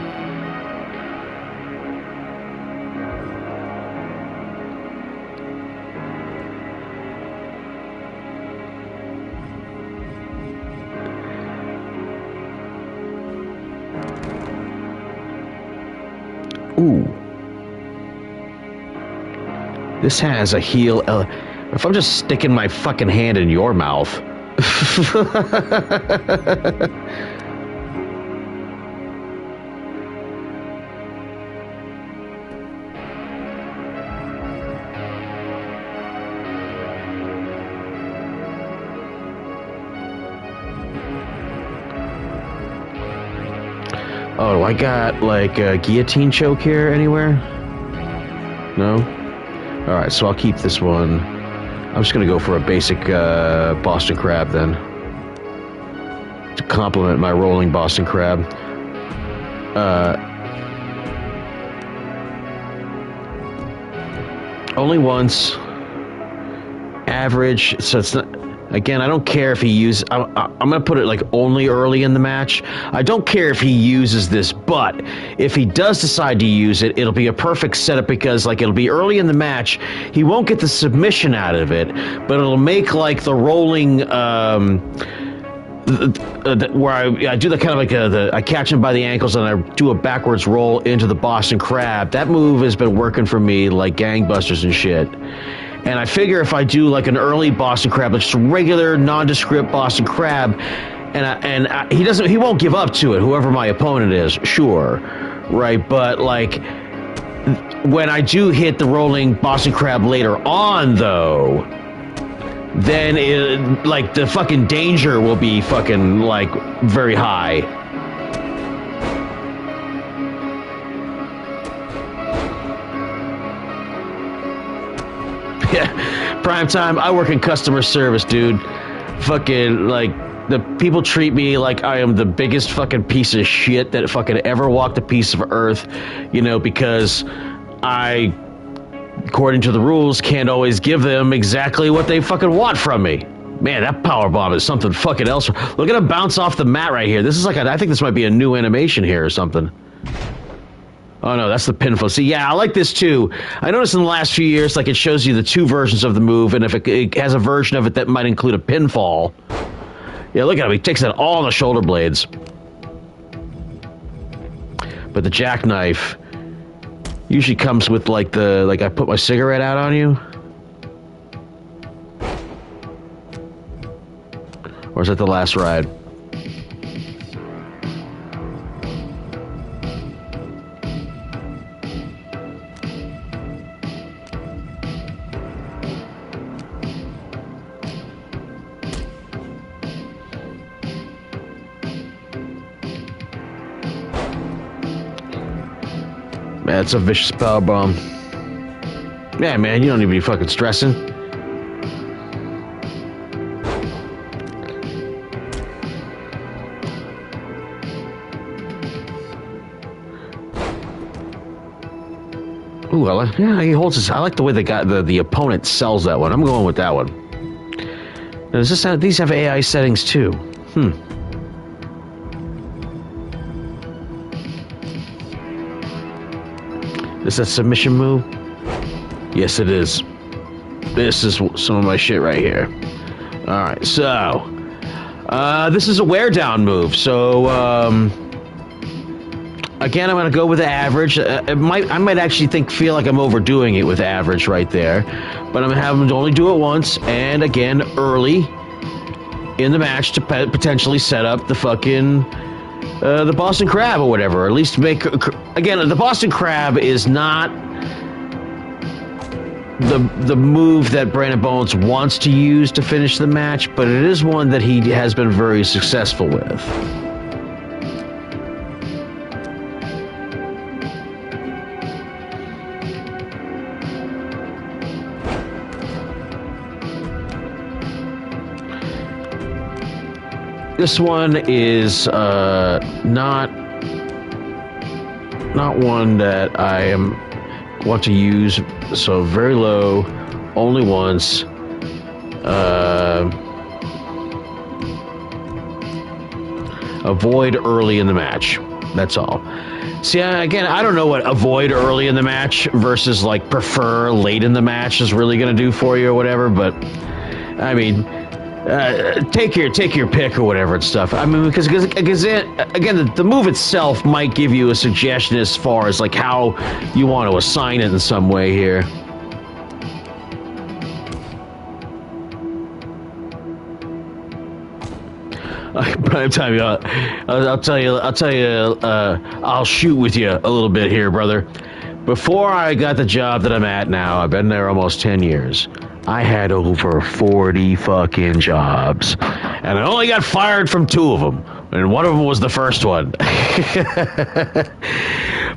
[SPEAKER 1] Ooh. This has a heel. If I'm just sticking my fucking hand in your mouth. Oh, I got like a guillotine choke here anywhere? No? Alright, so I'll keep this one. I'm just gonna go for a basic Boston Crab then. To complement my rolling Boston Crab. Only once. Average, so it's not... Again, I don't care if he uses... I'm going to put it like only early in the match. I don't care if he uses this, but if he does decide to use it, it'll be a perfect setup because like it'll be early in the match. He won't get the submission out of it, but it'll make like the rolling... where I do the kind of like I catch him by the ankles and I do a backwards roll into the Boston Crab. That move has been working for me like gangbusters and shit. And I figure if I do like an early Boston Crab, like just a regular nondescript Boston Crab, he won't give up to it, whoever my opponent is, sure, right? But like when I do hit the rolling Boston Crab later on, though, then it, like the fucking danger will be fucking like very high. Yeah, prime time. I work in customer service, dude. Fucking like the people treat me like I am the biggest fucking piece of shit that fucking ever walked a piece of earth, you know, because I, according to the rules, can't always give them exactly what they fucking want from me. Man, that power bomb is something fucking else. Look at him bounce off the mat right here. This is like I think this might be a new animation here or something. Oh no, that's the pinfall. See, yeah, I like this too. I noticed in the last few years, like it shows you the 2 versions of the move, and if it has a version of it that might include a pinfall. Yeah, look at him. He takes out all the shoulder blades. But the jackknife usually comes with like I put my cigarette out on you. Or is that the last ride? That's a vicious power bomb. Yeah, man, you don't need to be fucking stressing. Ooh, yeah, he holds his. I like the way the opponent sells that one. I'm going with that one. Now, does this have, these have AI settings too? Is that submission move? Yes, it is. This is some of my shit right here. All right, so this is a wear down move. So again, I'm gonna go with the average. I might actually feel like I'm overdoing it with average right there, but I'm gonna have him only do it once, and again early in the match to potentially set up the fucking. The Boston Crab or whatever, or at least make... Again, the Boston Crab is not the move that Brandon Bones wants to use to finish the match, but it is one that he has been very successful with. This one is not one that I want to use. So very low, only once. Avoid early in the match. That's all. See, again, I don't know what avoid early in the match versus like prefer late in the match is really going to do for you or whatever. But I mean, take your pick or whatever and stuff. I mean, because again, the move itself might give you a suggestion as far as like how you want to assign it in some way here. Prime time, I'll tell you, I'll shoot with you a little bit here, brother. Before I got the job that I'm at now, I've been there almost 10 years. I had over 40 fucking jobs, and I only got fired from 2 of them, and one of them was the first one.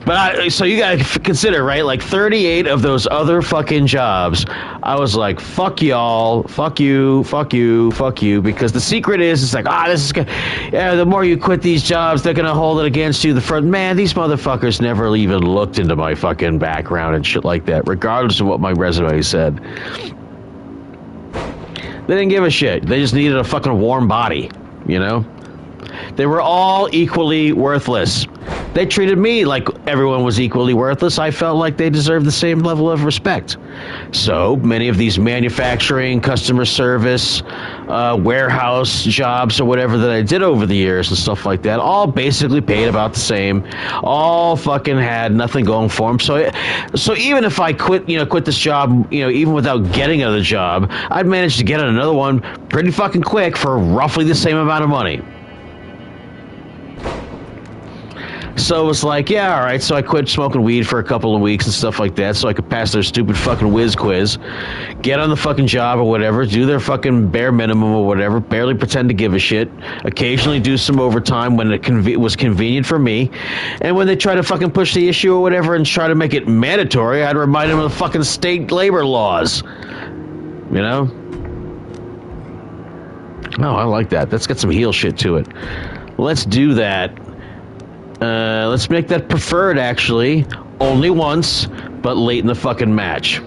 [SPEAKER 1] But so you gotta consider, right? Like 38 of those other fucking jobs, I was like, fuck y'all, fuck you, fuck you, fuck you. Because the secret is, it's like, this is good. Yeah, the more you quit these jobs, they're gonna hold it against you. Man, these motherfuckers never even looked into my fucking background and shit like that, regardless of what my resume said. They didn't give a shit. They just needed a fucking warm body, you know? They were all equally worthless. They treated me like everyone was equally worthless. I felt like they deserved the same level of respect. So many of these manufacturing, customer service, warehouse jobs or whatever that I did over the years and stuff like that, all basically paid about the same. All fucking had nothing going for them. So even if I quit this job, even without getting another job, I'd manage to get another one pretty fucking quick for roughly the same amount of money. So it was like, yeah, all right. So I quit smoking weed for a couple of weeks and stuff like that so I could pass their stupid fucking whiz quiz, get on the fucking job or whatever, do their fucking bare minimum or whatever, barely pretend to give a shit, occasionally do some overtime when it was convenient for me. And when they try to fucking push the issue or whatever and try to make it mandatory, I'd remind them of the fucking state labor laws. You know? Oh, I like that. That's got some heel shit to it. Let's do that. Let's make that preferred, actually. Only once, but late in the fucking match.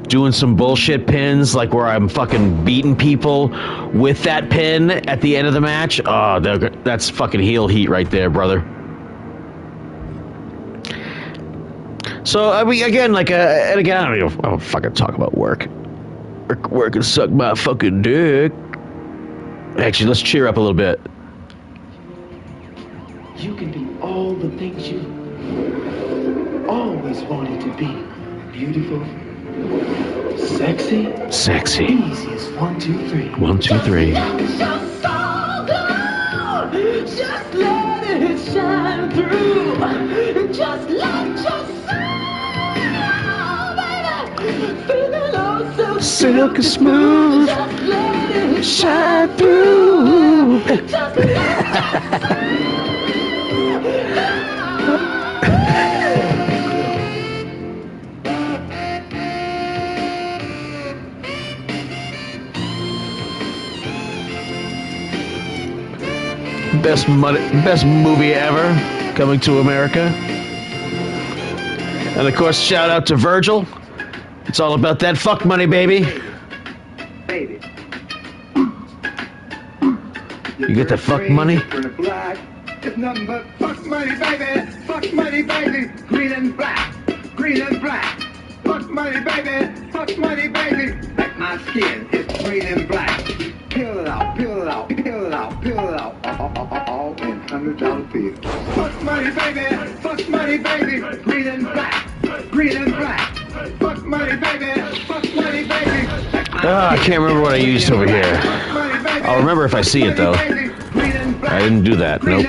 [SPEAKER 1] Doing some bullshit pins, like where I'm fucking beating people with that pin at the end of the match. That's fucking heel heat right there, brother. So, I mean, again, and again, I don't fucking talk about work. Work can suck my fucking dick. Actually, let's cheer up a little bit.
[SPEAKER 2] You can do all the things you always wanted to be. Beautiful, sexy, easy as 1, 2, 3.
[SPEAKER 1] 1, 2, 3.
[SPEAKER 2] Just let it shine through. Just let your soul, baby, feeling oh so
[SPEAKER 1] silky smooth.
[SPEAKER 2] Just let it
[SPEAKER 1] Shine through.
[SPEAKER 2] Just let your
[SPEAKER 1] Best movie ever coming to America. And of course, shout out to Virgil. It's all about that fuck money, baby.
[SPEAKER 3] Baby.
[SPEAKER 1] You get the fuck money?
[SPEAKER 3] It's nothing but fuck money, baby. Fuck money, baby. Green and black. Green and black. Fuck money, baby. Fuck money, baby. Like my skin is green and black. Peel it out, peel it out, peel it out, peel it out. All in $100 bills. Fuck money, baby. Fuck money, baby. Green and black. Green and black. Fuck money, baby. Fuck money, baby.
[SPEAKER 1] I can't remember what I used over here. I'll remember if I see it, though. I didn't do that. Nope.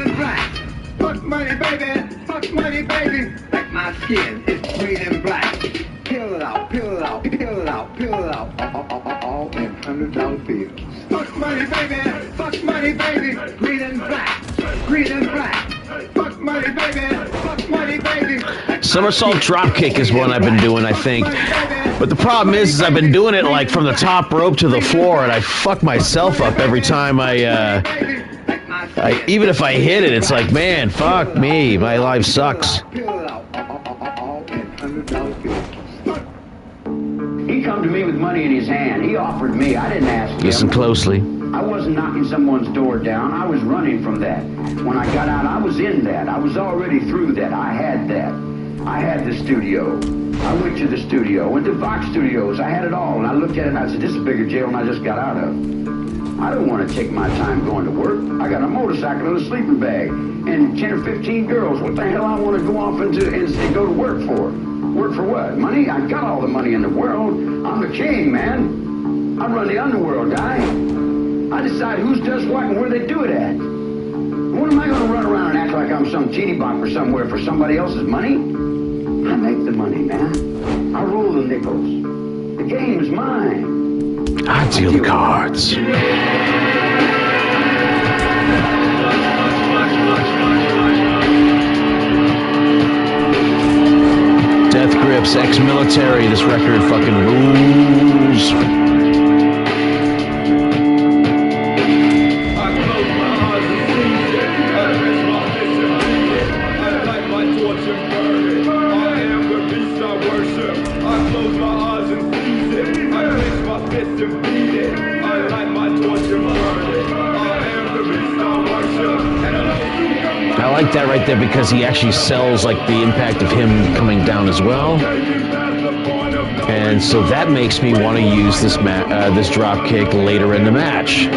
[SPEAKER 3] Fuck money, baby. Fuck money, baby. Like my skin is green and black. Peel it out, peel it out, peel it out, peel it out. All in $100 bills. Fuck money, baby. Fuck money, baby. Green and black. Green and black. Fuck money, baby. Fuck money, baby.
[SPEAKER 1] So Somersault dropkick is one I've been doing, I think. But the problem is I've been doing it like from the top rope to the floor, and I fuck myself up every time I even if I hit it, it's like, man, fuck me, my life sucks.
[SPEAKER 4] He come to me with money in his hand. He offered me. I didn't ask him.
[SPEAKER 1] Listen closely.
[SPEAKER 4] I wasn't knocking someone's door down. I was running from that. When I got out, I was in that. I was already through that. I had that. I had the studio. I went to the studio. Went to Fox Studios. I had it all. And I looked at it and I said, this is a bigger jail than I just got out of. I don't want to take my time going to work. I got a motorcycle and a sleeping bag and 10 or 15 girls. What the hell I want to go off and go to work for? Work for what? Money? I got all the money in the world. I'm the king, man. I run the underworld, guy. I decide who does what and where they do it at. What am I going to run around and act like I'm some teeny bopper somewhere for somebody else's money? I make the money, man. I roll the nickels. The game is mine.
[SPEAKER 1] I deal the cards. Death Grips, ex-military. This record fucking rules. I like that right there because he actually sells like the impact of him coming down as well, and so that makes me want to use this this drop kick later in the match.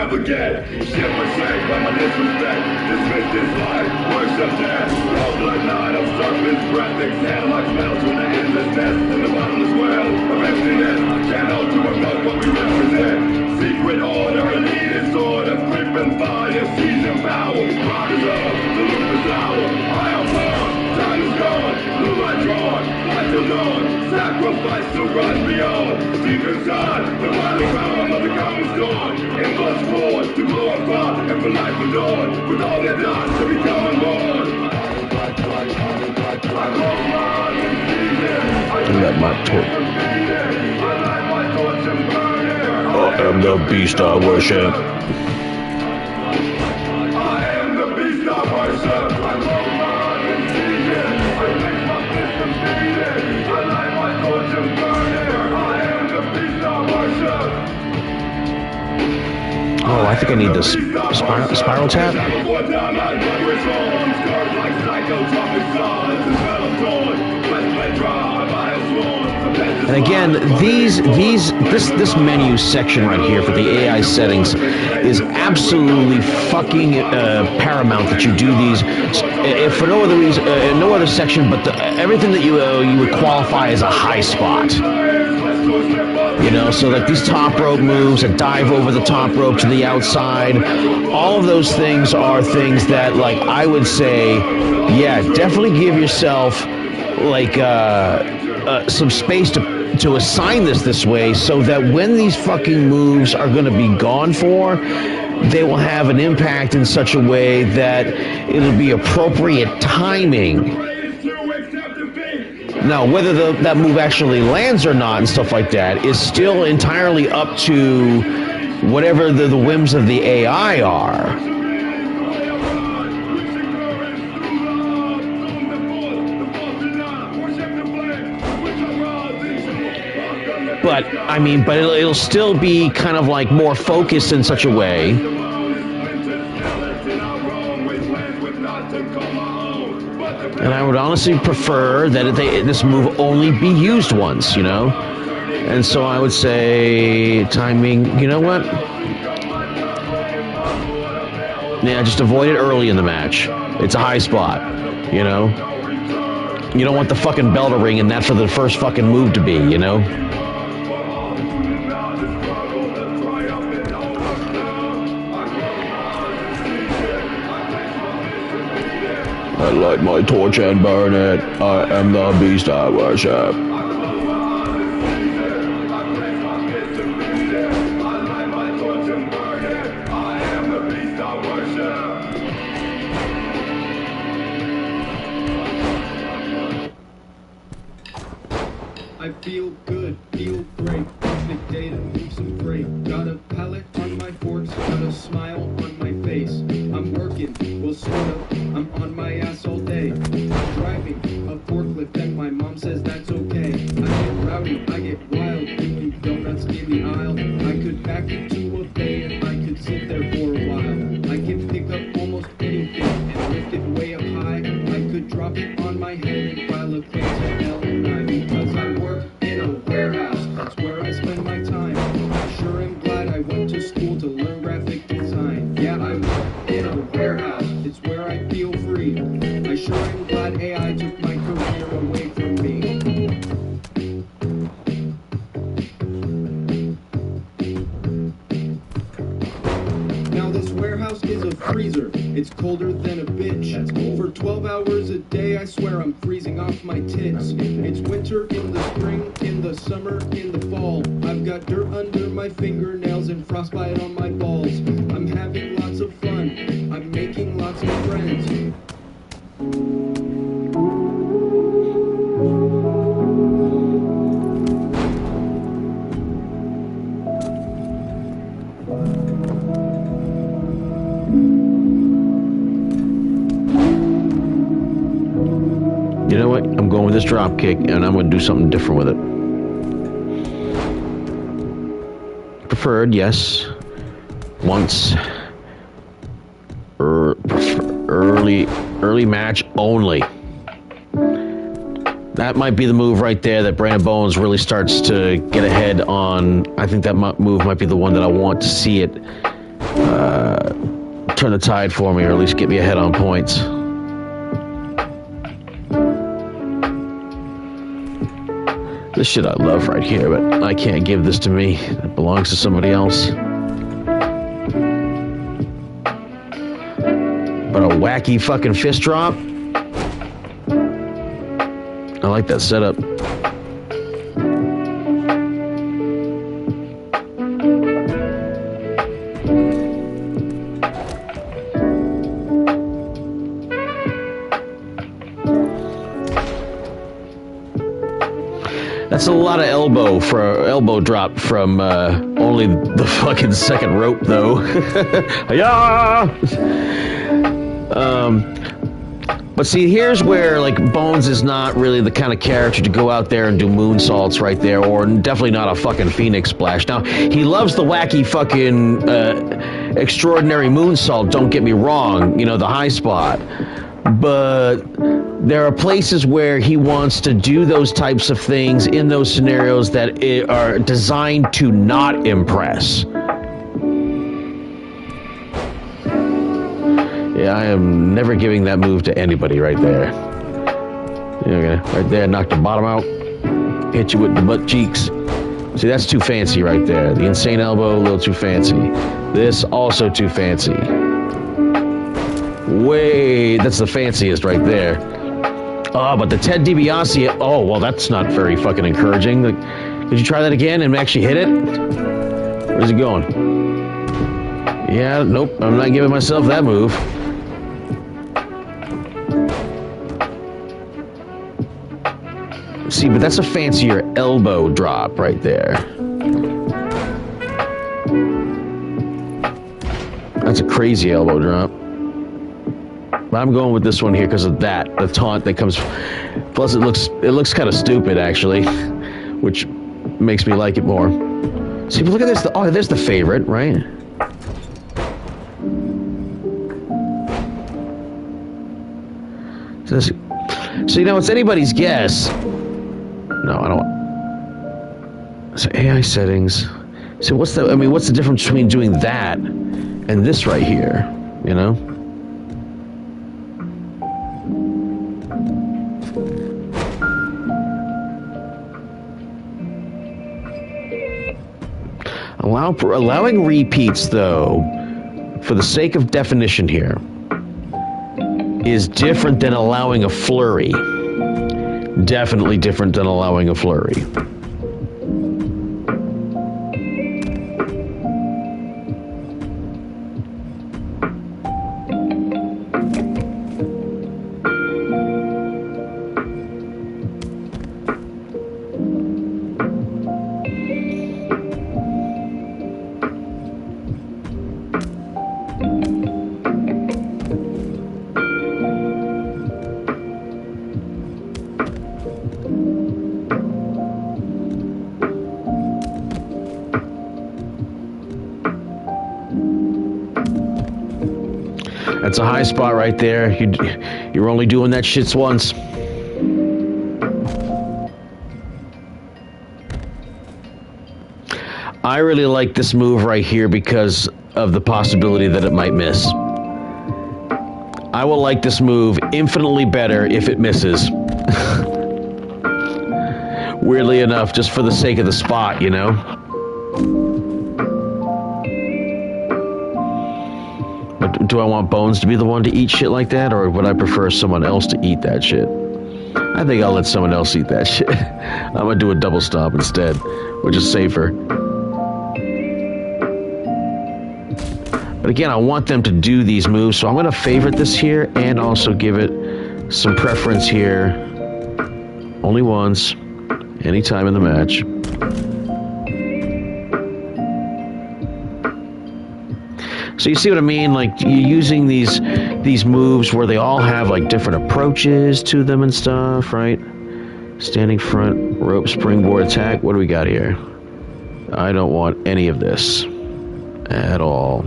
[SPEAKER 5] Forget, shit forsake by my disrespect. Dismiss this life, worship death. Cold blood night of serpent's breath. Exhale like smells from the endlessness in the bottomless well of emptiness. Can't hold to promote what we represent. Secret order, elitist order, creeping fire, season power. Rock is up, the loop is hour. I am born, time is gone, blue light drawn, light till dawn. Sacrifice to rise beyond. Deep inside, the vital realm of the common storm. In blood forward to glorify and for life adorn. With all their done to become unborn.
[SPEAKER 1] Let my torch. I am the beast I worship.
[SPEAKER 5] I am the beast I worship. I love mine and season. I make my fist and beat it. I light my torch and burn it. I am the beast I worship.
[SPEAKER 1] Oh, I think I need this spiral tap. And again, this menu section right here for the AI settings is absolutely fucking paramount that you do these. If for no other reason, no other section, but everything that you would qualify as a high spot. You know, so like these top rope moves, a dive over the top rope to the outside, all of those things are things that, like, I would say, yeah, definitely give yourself like some space to assign this way, so that when these fucking moves are going to be gone for, they will have an impact in such a way that it'll be appropriate timing. Now, whether that move actually lands or not and stuff like that is still entirely up to whatever the whims of the AI are. But, I mean, but it'll still be kind of like more focused in such a way. And I would honestly prefer that this move only be used once, you know? And so I would say timing, you know what? Yeah, just avoid it early in the match. It's a high spot, you know? You don't want the fucking bell to ring and that for the first fucking move to be, you know? I light my torch and burn it. I am the beast I worship.
[SPEAKER 6] I feel good, feel great. Perfect day to move some freight. Got a pallet on my forks, got a smile on my face. I'm working, well sort of. I'm on my ass all day. I'm driving a forklift and my mom says that's okay. I get rowdy, I get wild, eating donuts in the aisle. I could back into a bay and I could sit there for a while. I can pick up almost anything and lift it way up high. I could drop it on my head and file a claim to L&I because I work in a warehouse. That's where I spend my time. I sure am glad I went to school to learn graphic design. Yeah, I work in a warehouse. It's where I feel free. I sure am glad AI took my career away from me. Now this warehouse is a freezer. It's colder than a bitch. For 12 hours a day, I swear I'm freezing off my tits. It's winter in the spring, in the summer, in the fall. I've got dirt under my fingernails and frostbite on my balls. I'm having lots of fun. I'm making lots of friends.
[SPEAKER 1] You know what? I'm going with this drop kick, and I'm going to do something different with it. Preferred, yes. Once. Early match only. That might be the move right there that Brandon Bones really starts to get ahead on. I think that move might be the one that I want to see it turn the tide for me, or at least get me ahead on points. This shit I love right here, but I can't give this to me. It belongs to somebody else. But a wacky fucking fist drop? I like that setup. That's a lot of elbow drop from only the fucking second rope, though. Yeah. But see, here's where like Bones is not really the kind of character to go out there and do moonsaults right there, or definitely not a fucking Phoenix Splash. Now he loves the wacky fucking extraordinary moonsault. Don't get me wrong, you know, the high spot. But there are places where he wants to do those types of things in those scenarios that are designed to not impress. Yeah, I am never giving that move to anybody right there. Okay, right there, knock the bottom out. Hit you with the butt cheeks. See, that's too fancy right there. The insane elbow, a little too fancy. This, also too fancy. Way, that's the fanciest right there. Oh, but the Ted DiBiase, oh, well, that's not very fucking encouraging. Like, could you try that again and actually hit it? Where's it going? Yeah, nope, I'm not giving myself that move. See, but that's a fancier elbow drop right there. That's a crazy elbow drop. But I'm going with this one here because of that, the taunt that comes. Plus, it looks kind of stupid actually, which makes me like it more. See, but look at this. Oh, there's the favorite, right? So you know, it's anybody's guess. No, I don't. So AI settings. So what's the? I mean, what's the difference between doing that and this right here? You know. Allowing repeats, though, for the sake of definition here, is different than allowing a flurry. Definitely different than allowing a flurry. That's a high spot right there. You're only doing that shit once. I really like this move right here because of the possibility that it might miss. I will like this move infinitely better if it misses. Weirdly enough, just for the sake of the spot, you know? But do I want Bones to be the one to eat shit like that, or would I prefer someone else to eat that shit? I think I'll let someone else eat that shit. I'm gonna do a double stomp instead, which is safer. But again, I want them to do these moves, so I'm gonna favorite this here and also give it some preference here. Only once, anytime in the match. So you see what I mean? Like, you're using these moves where they all have like different approaches to them and stuff, right? Standing front, rope, springboard attack. What do we got here? I don't want any of this at all.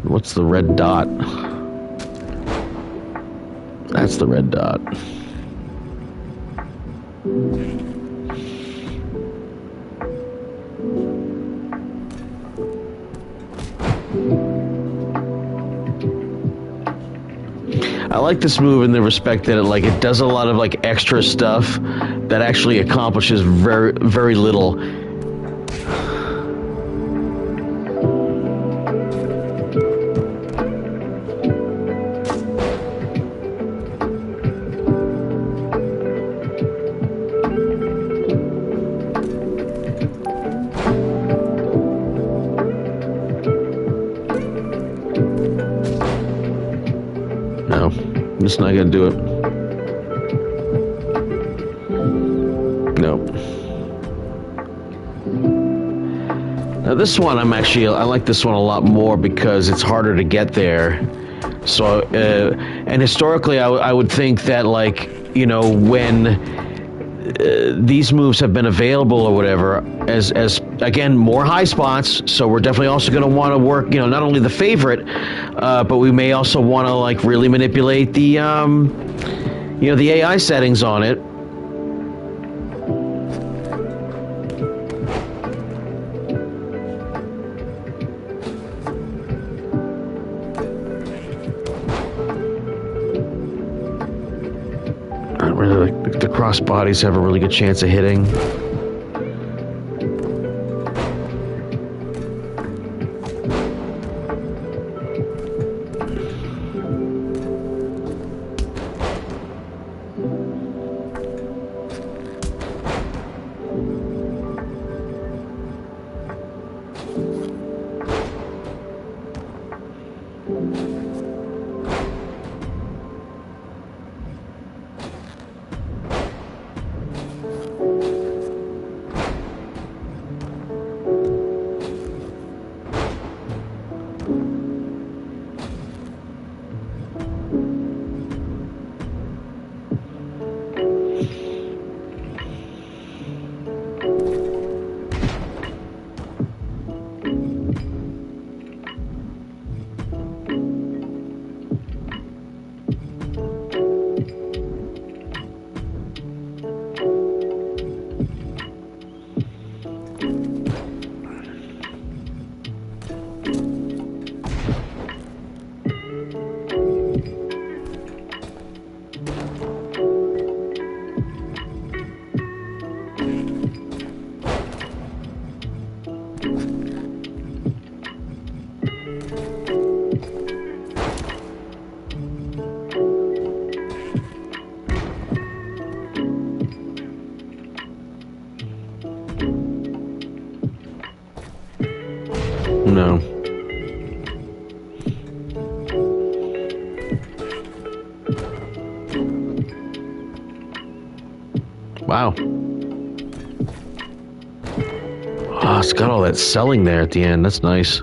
[SPEAKER 1] What's the red dot? That's the red dot. I like this move in the respect that it does a lot of like extra stuff that actually accomplishes very, very little. I'm just not gonna do it. No. Now this one, I like this one a lot more because it's harder to get there. So, and historically, I would think that when these moves have been available or whatever, as again, more high spots, so we're definitely also going to want to work, not only the favorite, but we may also want to really manipulate the the AI settings on it. The cross bodies have a really good chance of hitting. No. Wow. Oh, it's got all that selling there at the end. That's nice.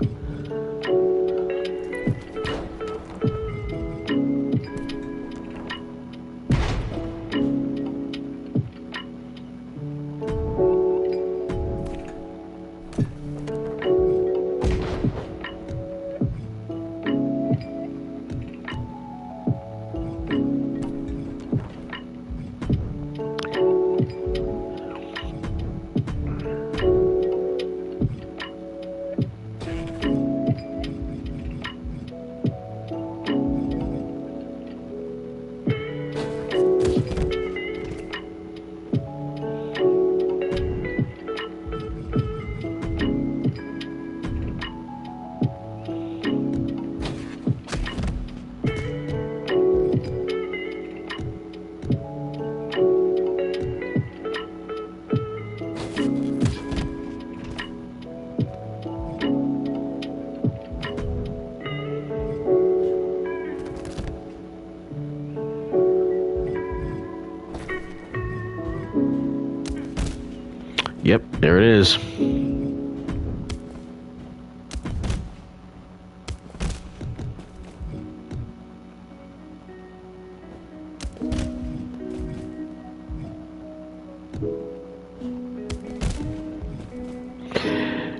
[SPEAKER 1] Yep, there it is.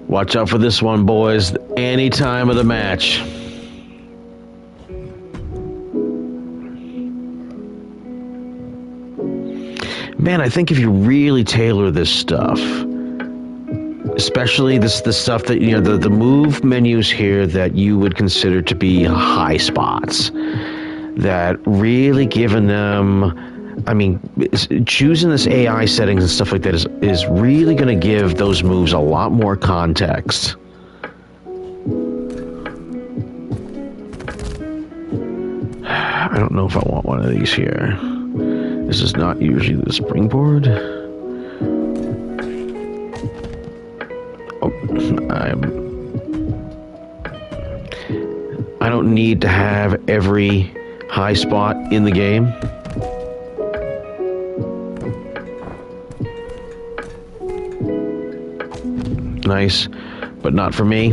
[SPEAKER 1] Watch out for this one, boys. Any time of the match. Man, I think if you really tailor this stuff, especially the stuff that, you know, the move menus here that you would consider to be high spots, that really giving them, I mean, choosing this AI settings and stuff like that is really going to give those moves a lot more context. I don't know if I want one of these here. This is not usually the springboard. Oh, I don't need to have every high spot in the game. Nice, but not for me.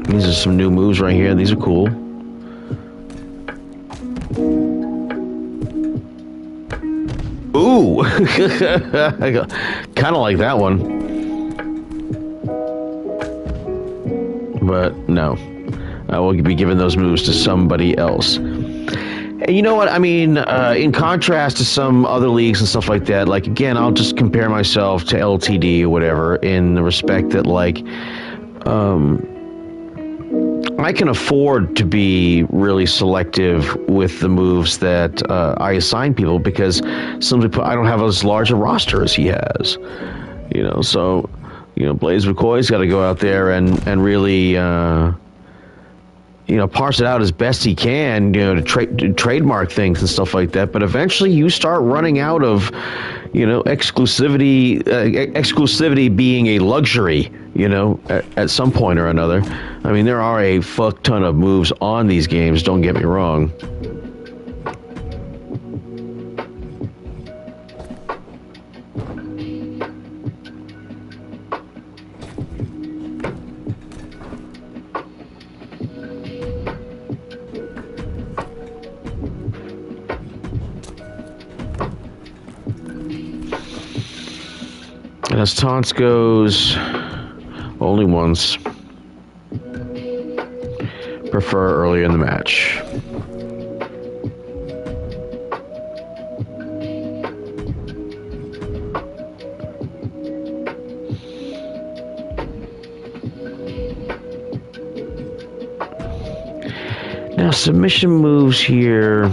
[SPEAKER 1] These are some new moves right here. These are cool. Ooh! Kind of like that one. But no. I will be giving those moves to somebody else. And you know what? I mean, in contrast to some other leagues and stuff like that, like, again, I'll just compare myself to LTD or whatever in the respect that, like, I can afford to be really selective with the moves that I assign people because simply put, I don't have as large a roster as he has. You know, so, you know, Blaze McCoy's got to go out there and really, you know, parse it out as best he can, you know, to trademark things and stuff like that. But eventually you start running out of, you know, exclusivity being a luxury, you know, at some point or another. I mean, there are a fuck ton of moves on these games, don't get me wrong. And as taunts goes, only once. Prefer earlier in the match. Now, submission moves here.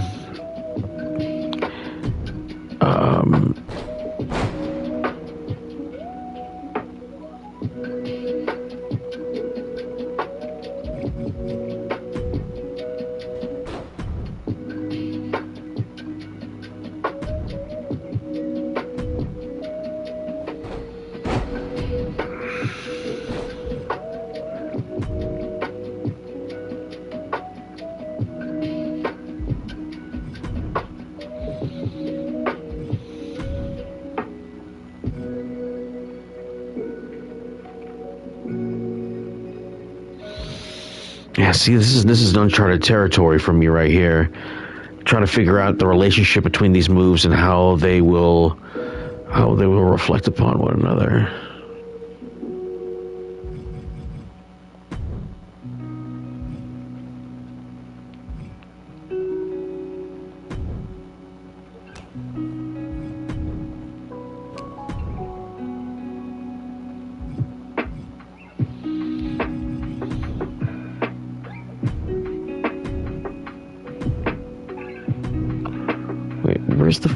[SPEAKER 1] Yeah, see, this is uncharted territory for me right here. Trying to figure out the relationship between these moves and how they will reflect upon one another. Wait, where's the...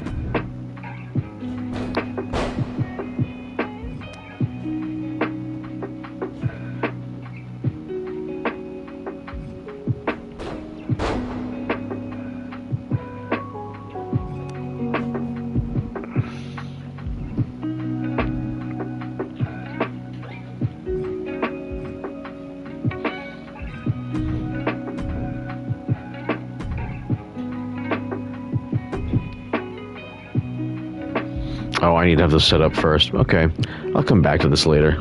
[SPEAKER 1] Oh, I need to have this set up first. Okay. I'll come back to this later.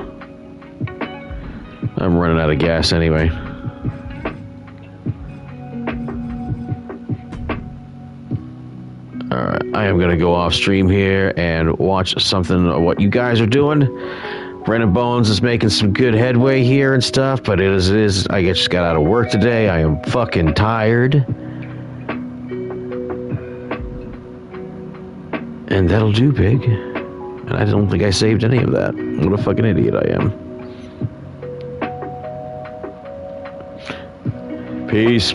[SPEAKER 1] I'm running out of gas anyway. Alright, I am going to go off stream here and watch something of what you guys are doing. Brandon Bones is making some good headway here and stuff, but it is. I just got out of work today. I am fucking tired. And that'll do, pig. And I don't think I saved any of that. What a fucking idiot I am. Peace.